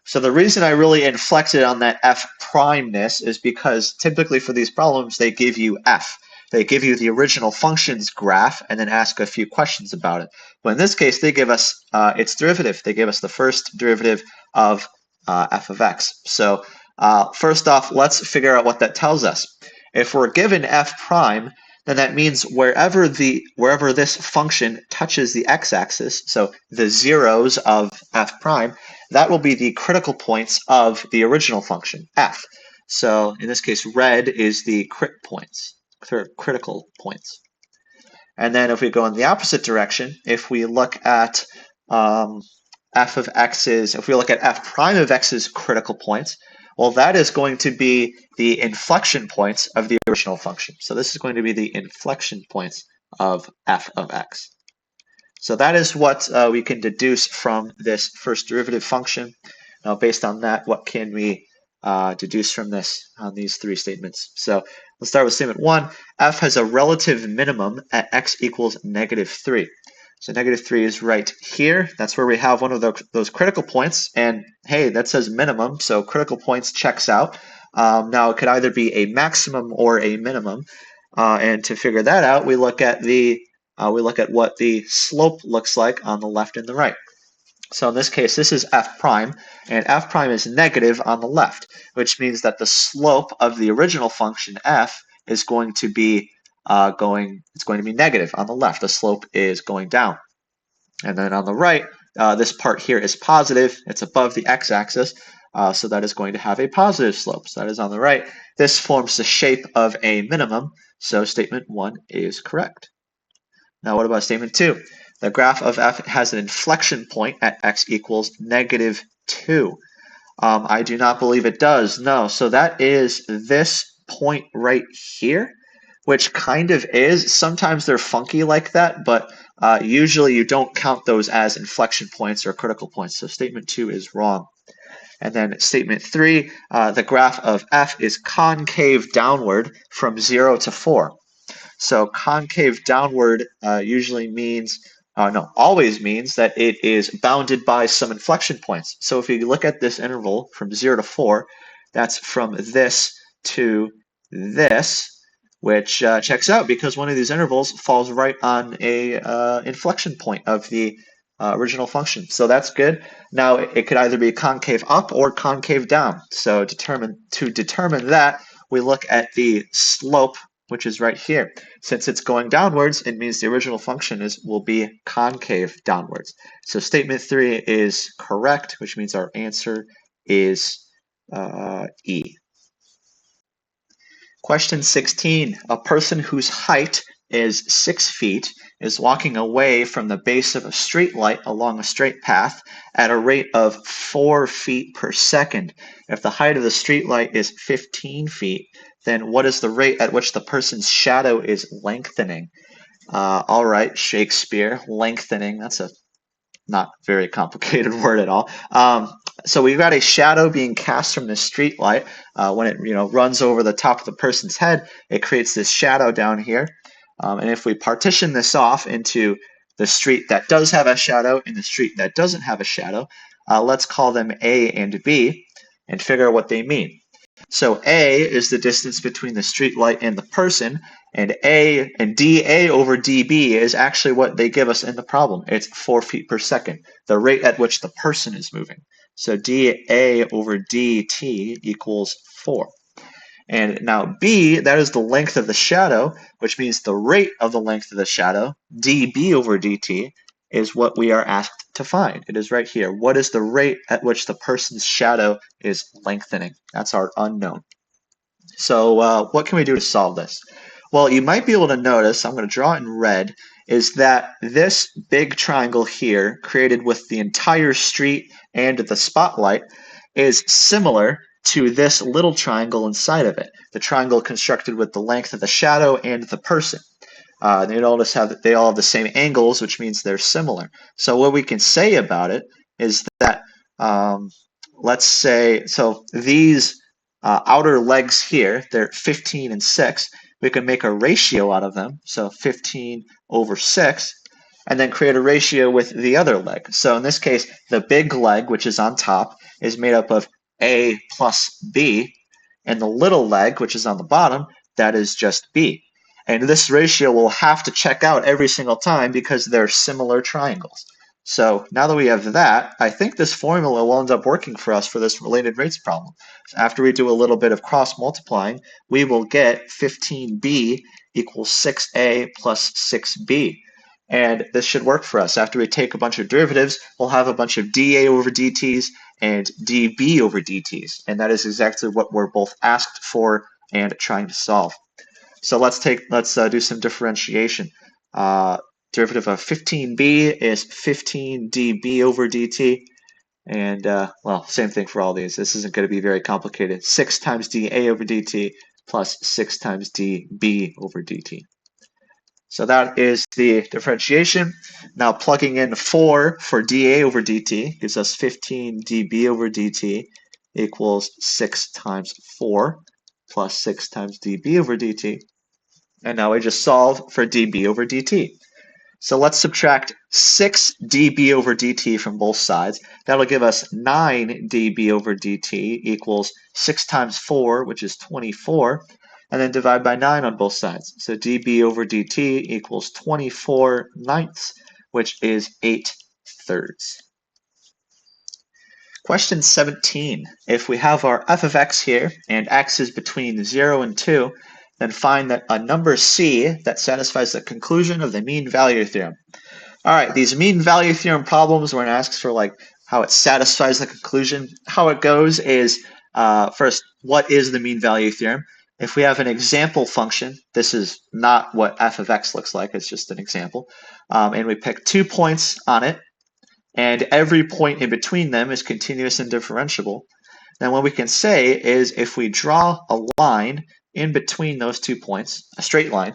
So the reason I really inflected on that f primeness is because typically for these problems, they give you f. They give you the original function's graph and then ask a few questions about it. But in this case, they give us its derivative. They give us the first derivative of f of x. So first off, let's figure out what that tells us. If we're given f prime, then that means wherever this function touches the x-axis, so the zeros of f prime, that will be the critical points of the original function, f. So in this case, red is the critical points. And then if we go in the opposite direction, if we look at if we look at f prime of x's critical points, well, that is going to be the inflection points of the original function. So this is going to be the inflection points of f of x. So that is what we can deduce from this first derivative function. Now, based on that, what can we deduce from this on these three statements? So let's start with statement 1. F has a relative minimum at x equals -3. So negative 3 is right here. That's where we have one of those critical points. And hey, that says minimum, so critical points checks out. Now it could either be a maximum or a minimum. And to figure that out, we look at what the slope looks like on the left and the right. So in this case, this is f prime, and f prime is negative on the left, which means that the slope of the original function f is going to be negative on the left. The slope is going down. And then on the right, this part here is positive. It's above the x-axis, so that is going to have a positive slope. So that is on the right. This forms the shape of a minimum, so statement 1 is correct. Now what about statement 2? The graph of f has an inflection point at x equals negative 2. I do not believe it does. No, so that is this point right here, which kind of is. Sometimes they're funky like that, but usually you don't count those as inflection points or critical points. So statement 2 is wrong. And then statement 3, the graph of f is concave downward from 0 to 4. So concave downward always means that it is bounded by some inflection points. So if you look at this interval from 0 to 4, that's from this to this, which checks out because one of these intervals falls right on a inflection point of the original function. So that's good. Now it could either be concave up or concave down. So to determine that, we look at the slope, which is right here. Since it's going downwards, it means the original function will be concave downwards. So statement 3 is correct, which means our answer is E. Question 16. A person whose height is 6 feet is walking away from the base of a street light along a straight path at a rate of 4 feet per second. If the height of the street light is 15 feet, then what is the rate at which the person's shadow is lengthening? All right, Shakespeare, lengthening. That's a not very complicated word at all. So we've got a shadow being cast from the street light. When it runs over the top of the person's head, it creates this shadow down here. And if we partition this off into the street that does have a shadow and the street that doesn't have a shadow, let's call them A and B and figure out what they mean. So A is the distance between the street light and the person, and dA over dB is actually what they give us in the problem. It's 4 feet per second, the rate at which the person is moving. So dA over dt equals 4. And now B, that is the length of the shadow, which means the rate of the length of the shadow, dB over dt, is what we are asked to find. It is right here. What is the rate at which the person's shadow is lengthening? That's our unknown. So what can we do to solve this? Well, you might be able to notice, I'm going to draw it in red, is that this big triangle here, created with the entire street and the spotlight, is similar to this little triangle inside of it, the triangle constructed with the length of the shadow and the person. You notice how they all have the same angles, which means they're similar. So what we can say about it is that, let's say, so these outer legs here, they're 15 and 6. We can make a ratio out of them, so 15 over 6, and then create a ratio with the other leg. So in this case, the big leg, which is on top, is made up of A plus B, and the little leg, which is on the bottom, that is just B. And this ratio will have to check out every single time because they're similar triangles. So now that we have that, I think this formula will end up working for us for this related rates problem. So after we do a little bit of cross multiplying, we will get 15b equals 6a plus 6b. And this should work for us. After we take a bunch of derivatives, we'll have a bunch of dA over dt's and dB over dt's. And that is exactly what we're both asked for and trying to solve. So let's do some differentiation. Derivative of 15b is 15 dB over dt. And, well, same thing for all these. This isn't going to be very complicated. 6 times dA over dt plus 6 times dB over dt. So that is the differentiation. Now plugging in 4 for dA over dt gives us 15 dB over dt equals 6 times 4 plus 6 times dB over dt. And now we just solve for dB over dt. So let's subtract 6 dB over dt from both sides. That'll give us 9 dB over dt equals 6 times 4, which is 24, and then divide by 9 on both sides. So dB over dt equals 24 ninths, which is 8 thirds. Question 17. If we have our f of x here, and x is between 0 and 2, then find that a number c that satisfies the conclusion of the mean value theorem. All right, these mean value theorem problems, when it asks for like how it satisfies the conclusion, how it goes is first, what is the mean value theorem? If we have an example function, this is not what f of x looks like, it's just an example, and we pick 2 points on it, and every point in between them is continuous and differentiable, then what we can say is if we draw a line in between those 2 points, a straight line,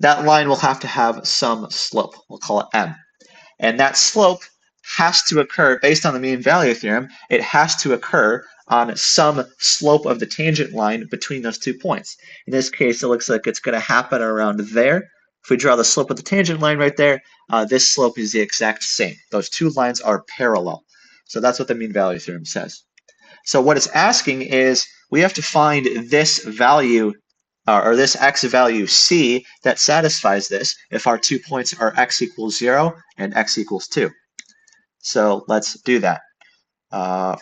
that line will have to have some slope. We'll call it m. And that slope has to occur, based on the mean value theorem, it has to occur on some slope of the tangent line between those 2 points. In this case, it looks like it's going to happen around there. If we draw the slope of the tangent line right there, this slope is the exact same. Those two lines are parallel. So that's what the mean value theorem says. So what it's asking is we have to find this value or this x value c that satisfies this if our 2 points are x equals 0 and x equals 2. So let's do that.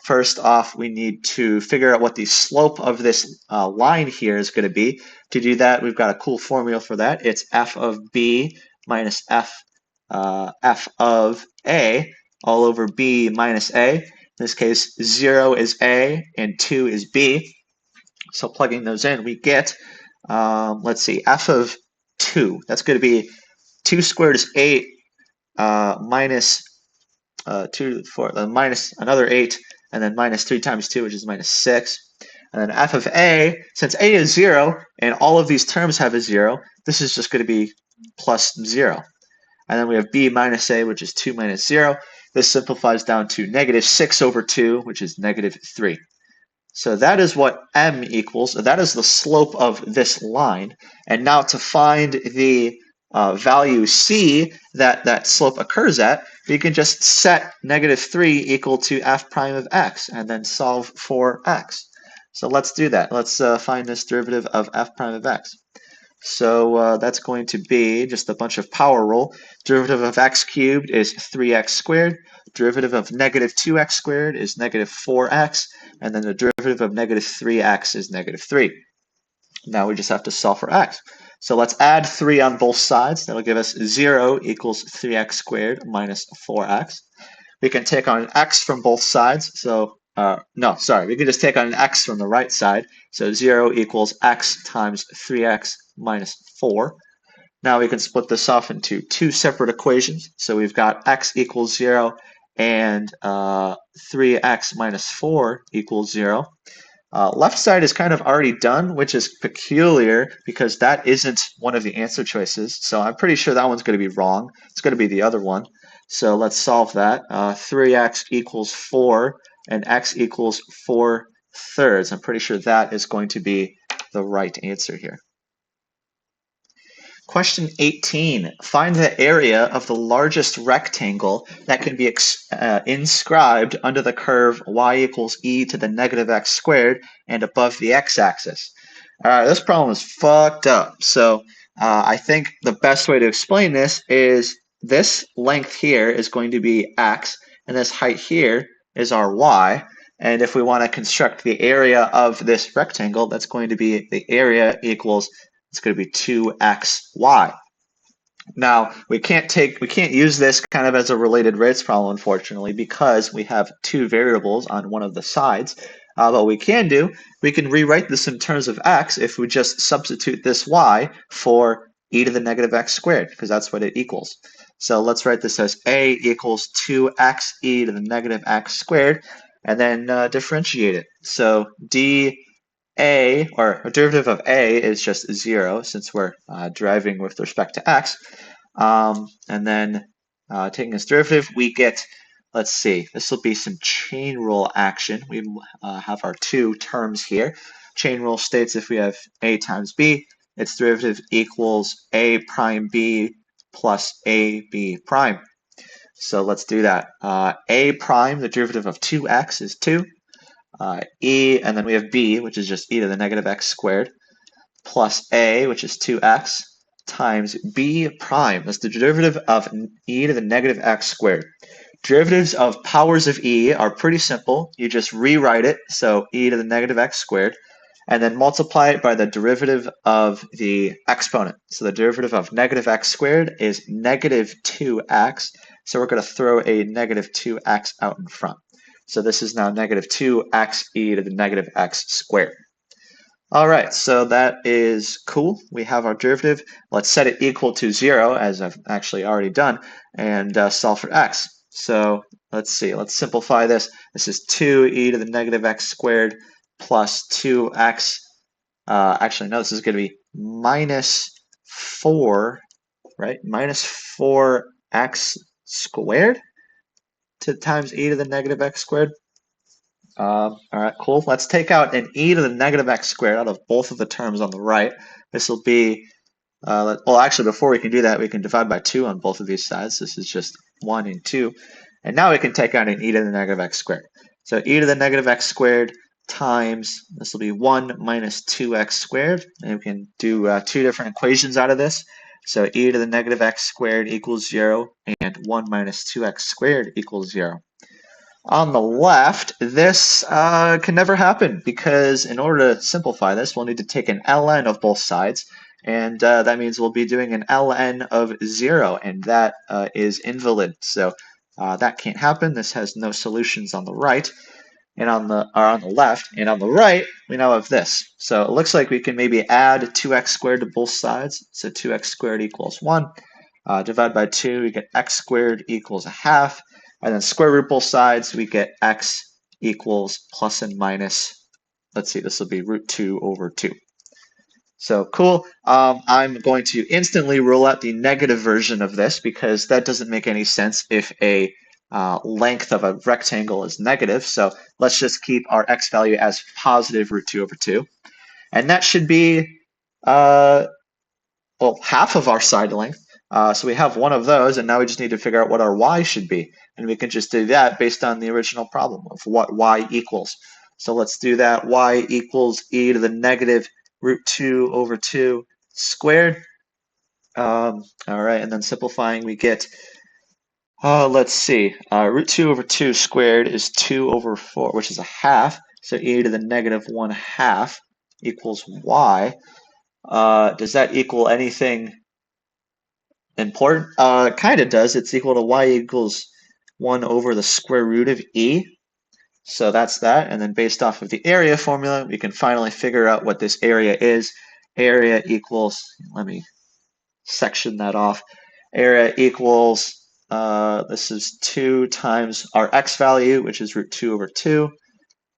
First off, we need to figure out what the slope of this line here is going to be. To do that, we've got a cool formula for that. It's f of b minus f of a all over b minus a. In this case, 0 is a and 2 is b. So plugging those in, we get, let's see, f of 2. That's going to be 2 squared is 8 minus 2 to 4, then minus another 8, and then minus 3 times 2, which is minus 6. And then f of a, since a is 0, and all of these terms have a 0, this is just going to be plus 0. And then we have b minus a, which is 2 minus 0. This simplifies down to negative 6 over 2, which is negative 3. So that is what m equals. That is the slope of this line. And now to find the value c that slope occurs at, we can just set negative 3 equal to f prime of x and then solve for x. So let's do that. Let's find this derivative of f prime of x. So that's going to be just a bunch of power rule. Derivative of x cubed is 3x squared. Derivative of negative 2x squared is negative 4x. And then the derivative of negative 3x is negative 3. Now we just have to solve for x. So let's add 3 on both sides. That'll give us 0 equals 3x squared minus 4x. We can take on an x from both sides. So no, sorry, we can just take on an x from the right side. So 0 equals x times 3x minus 4. Now we can split this off into 2 separate equations. So we've got x equals 0 and 3x minus 4 equals 0. Left side is kind of already done, which is peculiar because that isn't one of the answer choices. So I'm pretty sure that one's going to be wrong. It's going to be the other one. So let's solve that. 3x equals 4 and x equals 4 thirds. I'm pretty sure that is going to be the right answer here. Question 18. Find the area of the largest rectangle that can be inscribed under the curve y equals e to the negative x squared and above the x-axis. This problem is fucked up. So I think the best way to explain this is this length here is going to be x, and this height here is our y. And if we want to construct the area of this rectangle, that's going to be the area equals, it's going to be 2xy. Now, we can't use this kind of as a related rates problem, unfortunately, because we have 2 variables on one of the sides. But we can rewrite this in terms of x if we just substitute this y for e to the negative x squared, because that's what it equals. So let's write this as a equals 2x e to the negative x squared, and then differentiate it. So a, or a derivative of a, is just 0 since we're deriving with respect to x. And then taking this derivative, we get, let's see, this will be some chain rule action. We have our 2 terms here. Chain rule states if we have a times b, its derivative equals a prime b plus AB prime. So let's do that. A prime, the derivative of 2x is 2. E, and then we have b, which is just e to the negative x squared, plus a, which is 2x, times b prime. That's the derivative of e to the negative x squared. Derivatives of powers of e are pretty simple. You just rewrite it, so e to the negative x squared, and then multiply it by the derivative of the exponent. So the derivative of negative x squared is negative 2x, so we're going to throw a negative 2x out in front. So this is now negative 2x e to the negative x squared. All right, so that is cool. We have our derivative. Let's set it equal to 0, as I've actually already done, and solve for x. So let's see, let's simplify this. This is 2e to the negative x squared plus 2x. Actually, no, this is going to be minus 4, right? Minus 4x squared times e to the negative x squared. All right, cool. Let's take out an e to the negative x squared out of both of the terms on the right. This will be, well, actually, before we can do that, we can divide by 2 on both of these sides. This is just 1 and 2. And now we can take out an e to the negative x squared. So e to the negative x squared times, this will be 1 minus 2x squared. And we can do 2 different equations out of this. So e to the negative x squared equals 0, and 1 minus 2x squared equals 0. On the left, this can never happen, because in order to simplify this, we'll need to take an ln of both sides, and that means we'll be doing an ln of 0, and that is invalid. So that can't happen. This has no solutions on the right, and on the left, and on the right, we now have this. So it looks like we can maybe add 2x squared to both sides. So 2x squared equals 1. Divide by 2, we get x squared equals a half. And then square root both sides, we get x equals plus and minus, let's see, this will be root 2 over 2. So cool. I'm going to instantly rule out the negative version of this, because that doesn't make any sense if a length of a rectangle is negative. So let's just keep our x value as positive root 2 over 2. And that should be, well, half of our side length. So we have one of those, and now we just need to figure out what our y should be. And we can just do that based on the original problem of what y equals. So let's do that. Y equals e to the negative root 2 over 2 squared. All right, and then simplifying, we get, let's see, root 2 over 2 squared is 2 over 4, which is a half. So e to the negative 1/2 equals y. Does that equal anything important? Kind of does. It's equal to y equals 1 over the square root of e. So that's that. And then based off of the area formula, we can finally figure out what this area is. Area equals, let me section that off. Area equals, this is 2 times our x value, which is root 2 over 2,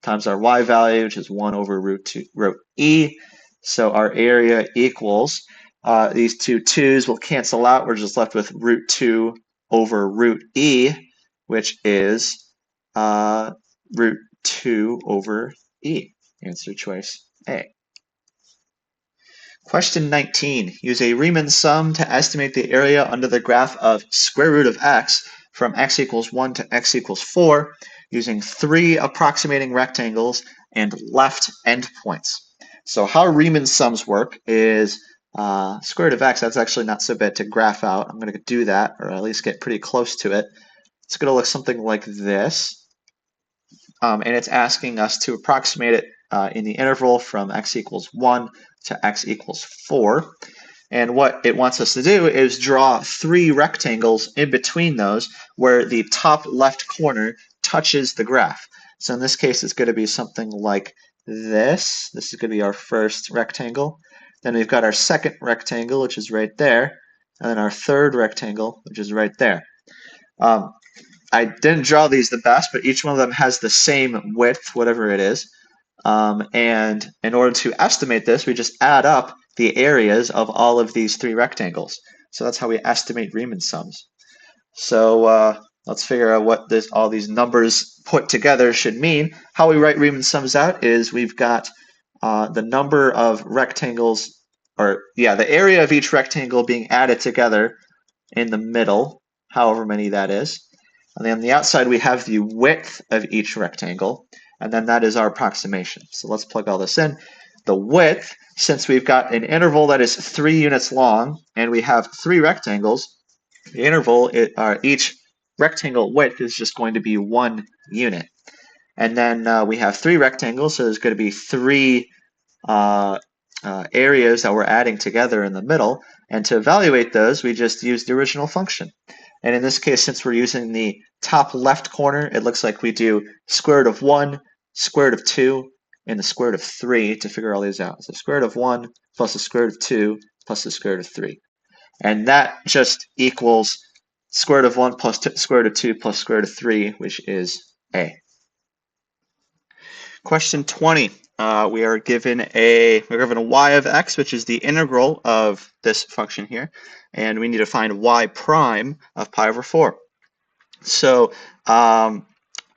times our y value, which is 1 over root e. So our area equals, these two 2's will cancel out. We're just left with root 2 over root e, which is root 2 over e. Answer choice A. Question 19. Use a Riemann sum to estimate the area under the graph of square root of x from x equals 1 to x equals 4 using 3 approximating rectangles and left endpoints. So how Riemann sums work is square root of x, that's actually not so bad to graph out. I'm going to do that, or at least get pretty close to it. It's going to look something like this. And it's asking us to approximate it in the interval from x equals 1 to x equals 4. And what it wants us to do is draw 3 rectangles in between those where the top left corner touches the graph. So in this case, it's going to be something like this. This is going to be our first rectangle. Then we've got our second rectangle, which is right there. And then our third rectangle, which is right there. I didn't draw these the best, but each one of them has the same width, whatever it is. And in order to estimate this, we just add up the areas of all of these 3 rectangles. So that's how we estimate Riemann sums. So let's figure out what all these numbers put together should mean. How we write Riemann sums out is we've got the number of rectangles, or yeah, the area of each rectangle being added together in the middle, however many that is. And then on the outside, we have the width of each rectangle, and then that is our approximation. So let's plug all this in. The width, since we've got an interval that is 3 units long, and we have 3 rectangles, the interval, each rectangle width is just going to be 1 unit. And then we have 3 rectangles, so there's going to be 3 areas that we're adding together in the middle. And to evaluate those, we just use the original function. And in this case, since we're using the top left corner, it looks like we do square root of 1, square root of 2, and the square root of 3 to figure all these out. So square root of 1 plus the square root of 2 plus the square root of 3. And that just equals square root of 1 plus square root of 2 plus square root of 3, which is A. Question 20. We're given a y of x, which is the integral of this function here, and we need to find y prime of pi over 4. So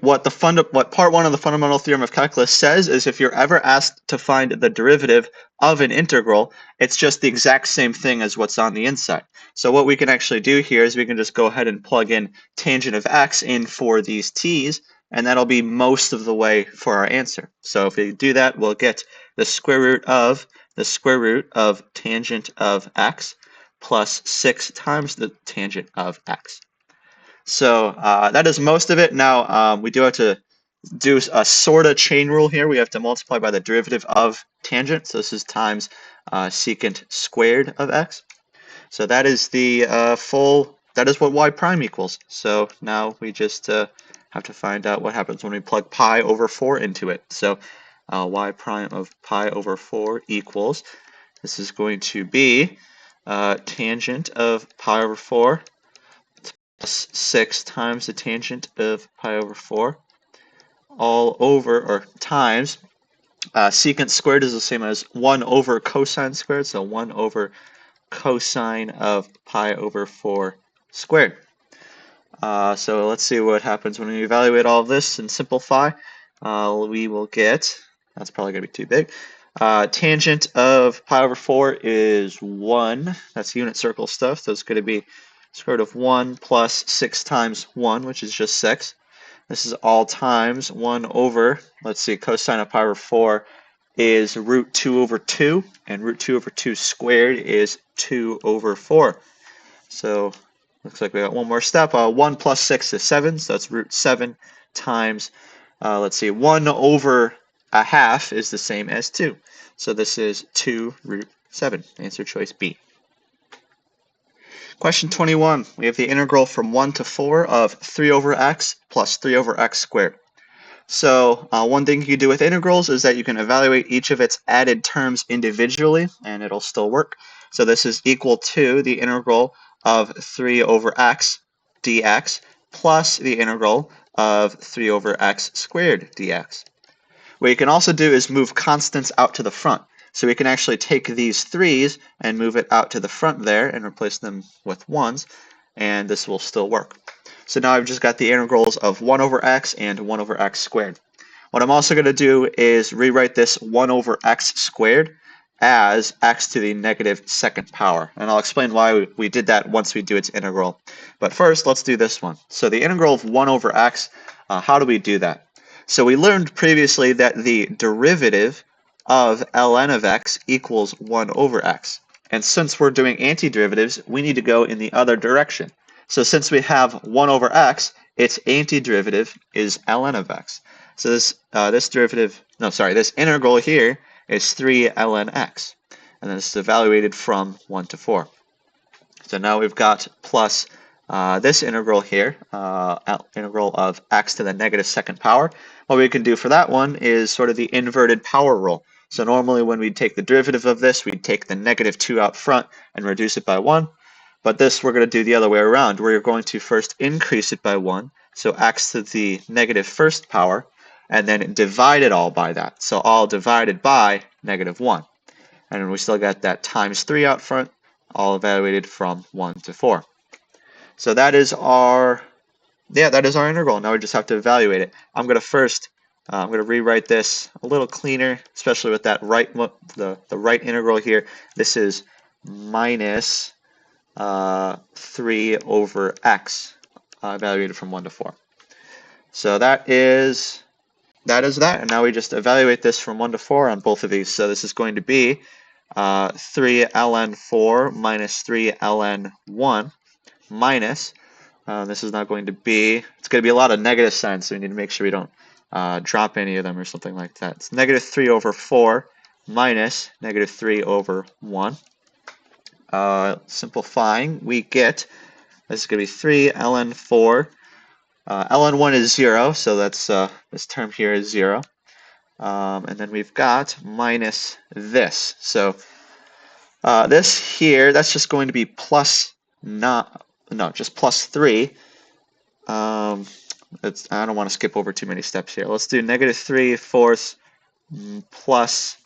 what part 1 of the fundamental theorem of calculus says is if you're ever asked to find the derivative of an integral, it's just the exact same thing as what's on the inside. So what we can actually do here is we can just go ahead and plug in tangent of x in for these t's, and that'll be most of the way for our answer. So if we do that, we'll get the square root of tangent of x plus 6 times the tangent of x. So that is most of it. Now we do have to do a sort of chain rule here. We have to multiply by the derivative of tangent. So this is times secant squared of x. So that is the that is what y prime equals. So now we just have to find out what happens when we plug pi over 4 into it. So y prime of pi over 4 equals, this is going to be tangent of pi over 4 plus 6 times the tangent of pi over 4 all over, or times, secant squared is the same as 1 over cosine squared, so 1 over cosine of pi over 4 squared. So let's see what happens when we evaluate all of this and simplify. We will get, that's probably going to be too big, tangent of pi over 4 is 1, that's unit circle stuff, so it's going to be square root of 1 plus 6 times 1, which is just 6. This is all times 1 over, let's see, cosine of pi over 4 is root 2 over 2, and root 2 over 2 squared is 2 over 4. So looks like we got one more step. 1 plus 6 is 7, so that's root 7 times, let's see, 1 over a half is the same as 2. So this is 2 root 7. Answer choice B. Question 21. We have the integral from 1 to 4 of 3 over x plus 3 over x squared. So one thing you can do with integrals is that you can evaluate each of its added terms individually, and it'll still work. So this is equal to the integral of 3 over x dx plus the integral of 3 over x squared dx. What you can also do is move constants out to the front. So we can actually take these 3's and move it out to the front there and replace them with 1's, and this will still work. So now I've just got the integrals of 1 over x and 1 over x squared. What I'm also going to do is rewrite this 1 over x squared as x to the negative second power. And I'll explain why we did that once we do its integral. But first, let's do this one. So the integral of 1 over x, how do we do that? So we learned previously that the derivative of ln of x equals 1 over x. And since we're doing antiderivatives, we need to go in the other direction. So since we have 1 over x, its antiderivative is ln of x. So this this integral here is 3 ln x. And then this is evaluated from 1 to 4. So now we've got plus this integral here, integral of x to the negative second power. What we can do for that one is sort of the inverted power rule. So normally when we take the derivative of this, we'd take the negative 2 out front and reduce it by 1. But this we're going to do the other way around. We're going to first increase it by 1, so x to the negative first power, and then divide it all by that. So all divided by negative 1. And then we still got that times 3 out front, all evaluated from 1 to 4. So that is our integral. Now we just have to evaluate it. I'm going to rewrite this a little cleaner, especially with that the right integral here. This is minus 3 over x, evaluated from 1 to 4. So that is that. And now we just evaluate this from 1 to 4 on both of these. So this is going to be 3 ln 4 minus 3 ln 1 minus, this is not going to be, it's going to be a lot of negative signs, so we need to make sure we don't drop any of them or something like that. It's negative 3 over 4 minus negative 3 over 1. Simplifying, we get, this is going to be 3 ln 4. ln 1 is 0, so that's this term here is 0. And then we've got minus this. So this here, that's just going to be plus, just plus 3. I don't want to skip over too many steps here. Let's do negative 3 fourths plus,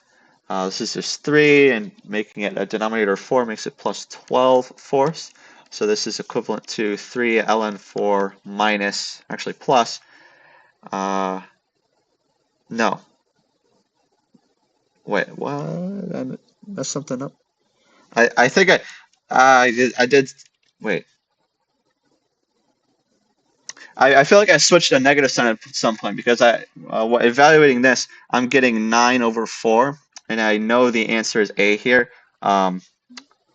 this is just 3, and making it a denominator of 4 makes it plus 12 fourths. So this is equivalent to 3 ln 4 minus, actually plus, no. Wait, what? I messed something up. I think I did, wait. I feel like I switched a negative sign at some point because evaluating this, I'm getting 9 over 4, and I know the answer is A here. I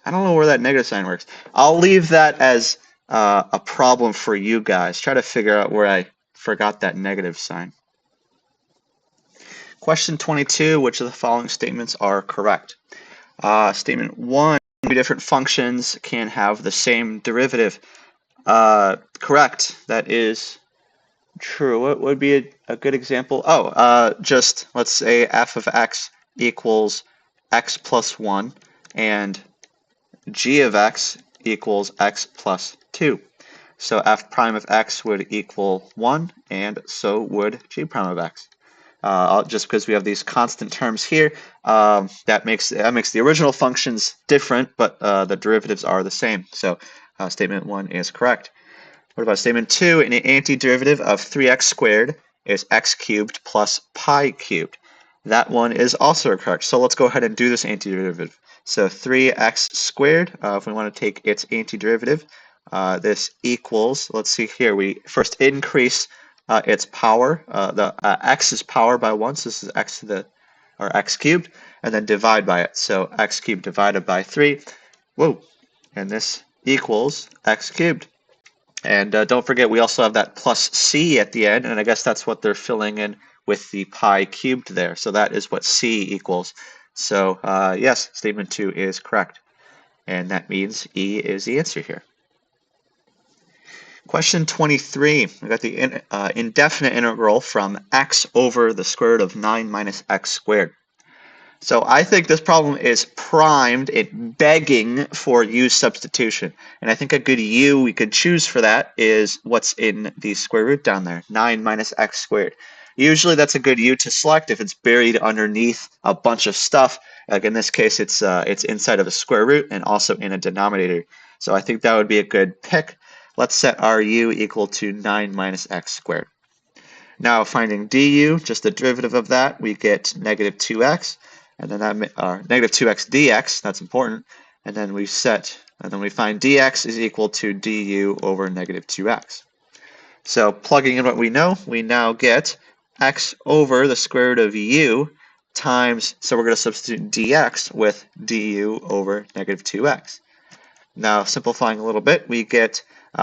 don't know where that negative sign works. I'll leave that as a problem for you guys. Try to figure out where I forgot that negative sign. Question 22, which of the following statements are correct? Statement 1, two different functions can have the same derivative. Correct. That is true. What would be a good example? Oh, just let's say f of x equals x plus 1 and g of x equals x plus 2. So f prime of x would equal 1, and so would g prime of x. Just because we have these constant terms here, that makes the original functions different, but the derivatives are the same. So statement 1 is correct. What about statement 2? An antiderivative of 3x squared is x cubed plus pi cubed. That one is also correct. So let's go ahead and do this antiderivative. So 3x squared, if we want to take its antiderivative, this equals, let's see here, we first increase its power, the x's power by 1, so this is x to the, or x cubed, and then divide by it. So x cubed divided by 3, whoa, and this equals x cubed. And don't forget, we also have that plus c at the end, and I guess that's what they're filling in with the pi cubed there. So that is what c equals. So yes, statement 2 is correct. And that means E is the answer here. Question 23, we got the indefinite integral from x over the square root of 9 minus x squared. So I think this problem is primed, begging for u substitution. And I think a good u we could choose for that is what's in the square root down there, 9 minus x squared. Usually that's a good u to select if it's buried underneath a bunch of stuff. Like in this case, it's inside of a square root and also in a denominator. So I think that would be a good pick. Let's set our u equal to 9 minus x squared. Now finding du, just the derivative of that, we get negative 2x. And then that negative 2x dx, that's important. And then we find dx is equal to du over negative 2x. So plugging in what we know, we now get x over the square root of u times, so we're going to substitute dx with du over negative 2x. Now simplifying a little bit, we get,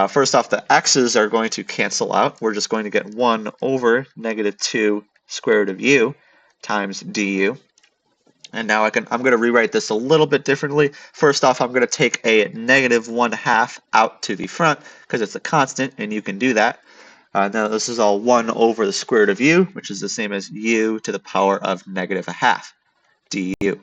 first off, the x's are going to cancel out. We're just going to get 1 over negative 2 square root of u times du. And now I'm going to rewrite this a little bit differently. First off, I'm going to take a negative 1/2 out to the front because it's a constant, and you can do that. Now this is all 1 over the square root of u, which is the same as u to the power of negative 1/2 du.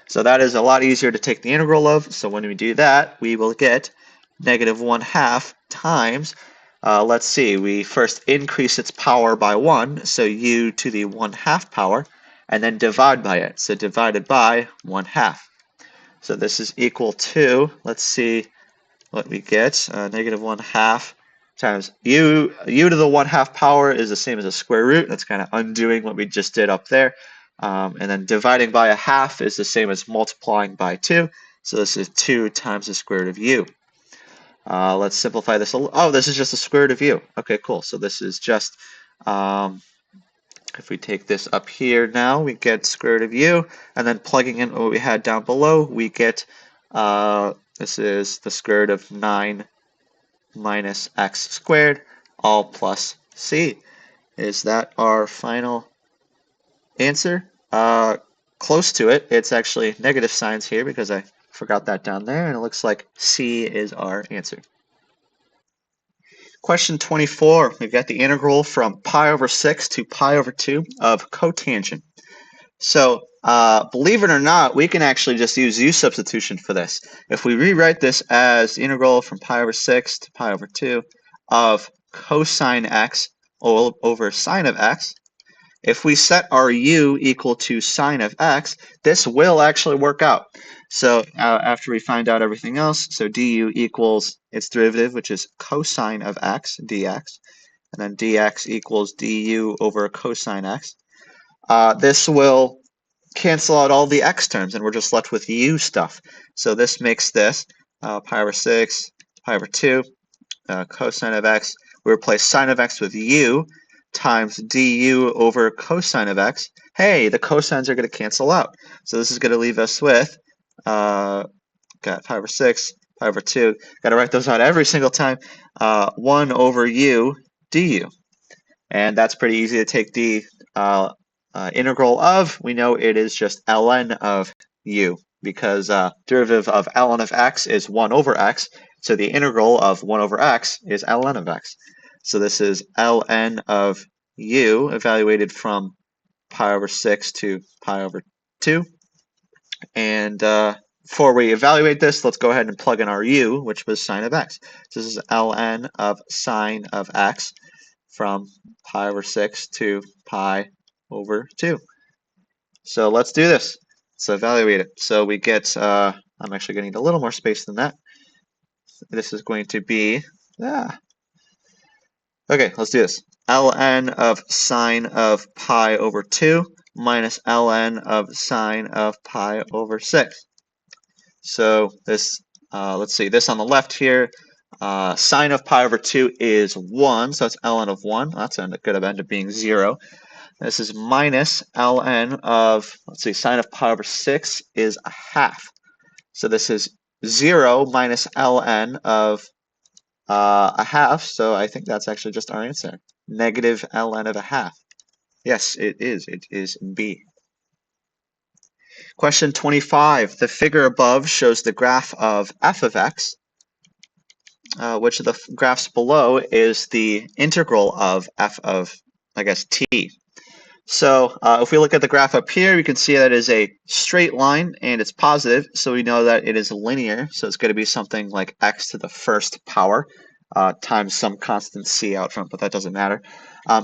So that is a lot easier to take the integral of. So when we do that, we will get negative 1/2 times, let's see, we first increase its power by 1, so u to the 1/2 power, and then divide by it, so divided by 1/2. So this is equal to, let's see what we get, negative 1/2 times u to the 1/2 power is the same as a square root. That's kind of undoing what we just did up there. And then dividing by 1/2 is the same as multiplying by 2. So this is 2 times the square root of u. Let's simplify this a little. Oh, this is just the square root of u. Okay, cool. So this is just, if we take this up here now, we get square root of u, and then plugging in what we had down below, we get, this is the square root of 9 minus x squared, all plus c. Is that our final answer? Close to it. It's actually negative signs here because I forgot that down there, and it looks like C is our answer. Question 24, we've got the integral from pi over 6 to pi over 2 of cotangent. So, believe it or not, we can actually just use u substitution for this. If we rewrite this as the integral from pi over 6 to pi over 2 of cosine x over sine of x, if we set our u equal to sine of x, this will actually work out. So after we find out everything else, so du equals its derivative, which is cosine of x, dx, and then dx equals du over cosine x. This will cancel out all the x terms, and we're just left with u stuff. So this makes this pi over 6, pi over 2, cosine of x. We replace sine of x with u times du over cosine of x. Hey, the cosines are going to cancel out. So this is going to leave us with, got pi over 6, pi over 2. Got to write those out every single time. 1 over u du. And that's pretty easy to take the integral of. We know it is just ln of u, because derivative of ln of x is 1 over x. So the integral of 1 over x is ln of x. So this is ln of u evaluated from pi over 6 to pi over 2. And before we evaluate this, let's go ahead and plug in our u, which was sine of x. So this is ln of sine of x from pi over 6 to pi over 2. So let's do this. Let's evaluate it. So we get, I'm actually going to need a little more space than that. This is going to be, okay, let's do this. ln of sine of pi over 2 minus ln of sine of pi over 6. So this, let's see, this on the left here, sine of pi over 2 is 1, so that's ln of 1. That's going to end up being 0. This is minus ln of, let's see, sine of pi over 6 is a half. So this is 0 minus ln of a half, so I think that's actually just our answer. Negative ln of a half. Yes, it is. It is B. Question 25. The figure above shows the graph of f of x, which of the graphs below is the integral of f of, I guess, t. So if we look at the graph up here, we can see that it is a straight line and it's positive, so we know that it is linear. So it's going to be something like x to the first power times some constant c out front, but that doesn't matter.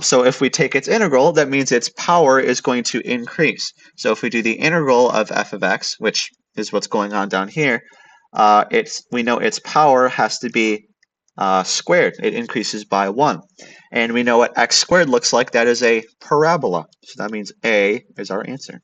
So if we take its integral, that means its power is going to increase. So if we do the integral of f of x, which is what's going on down here, we know its power has to be squared. It increases by 1. And we know what x squared looks like. That is a parabola. So that means A is our answer.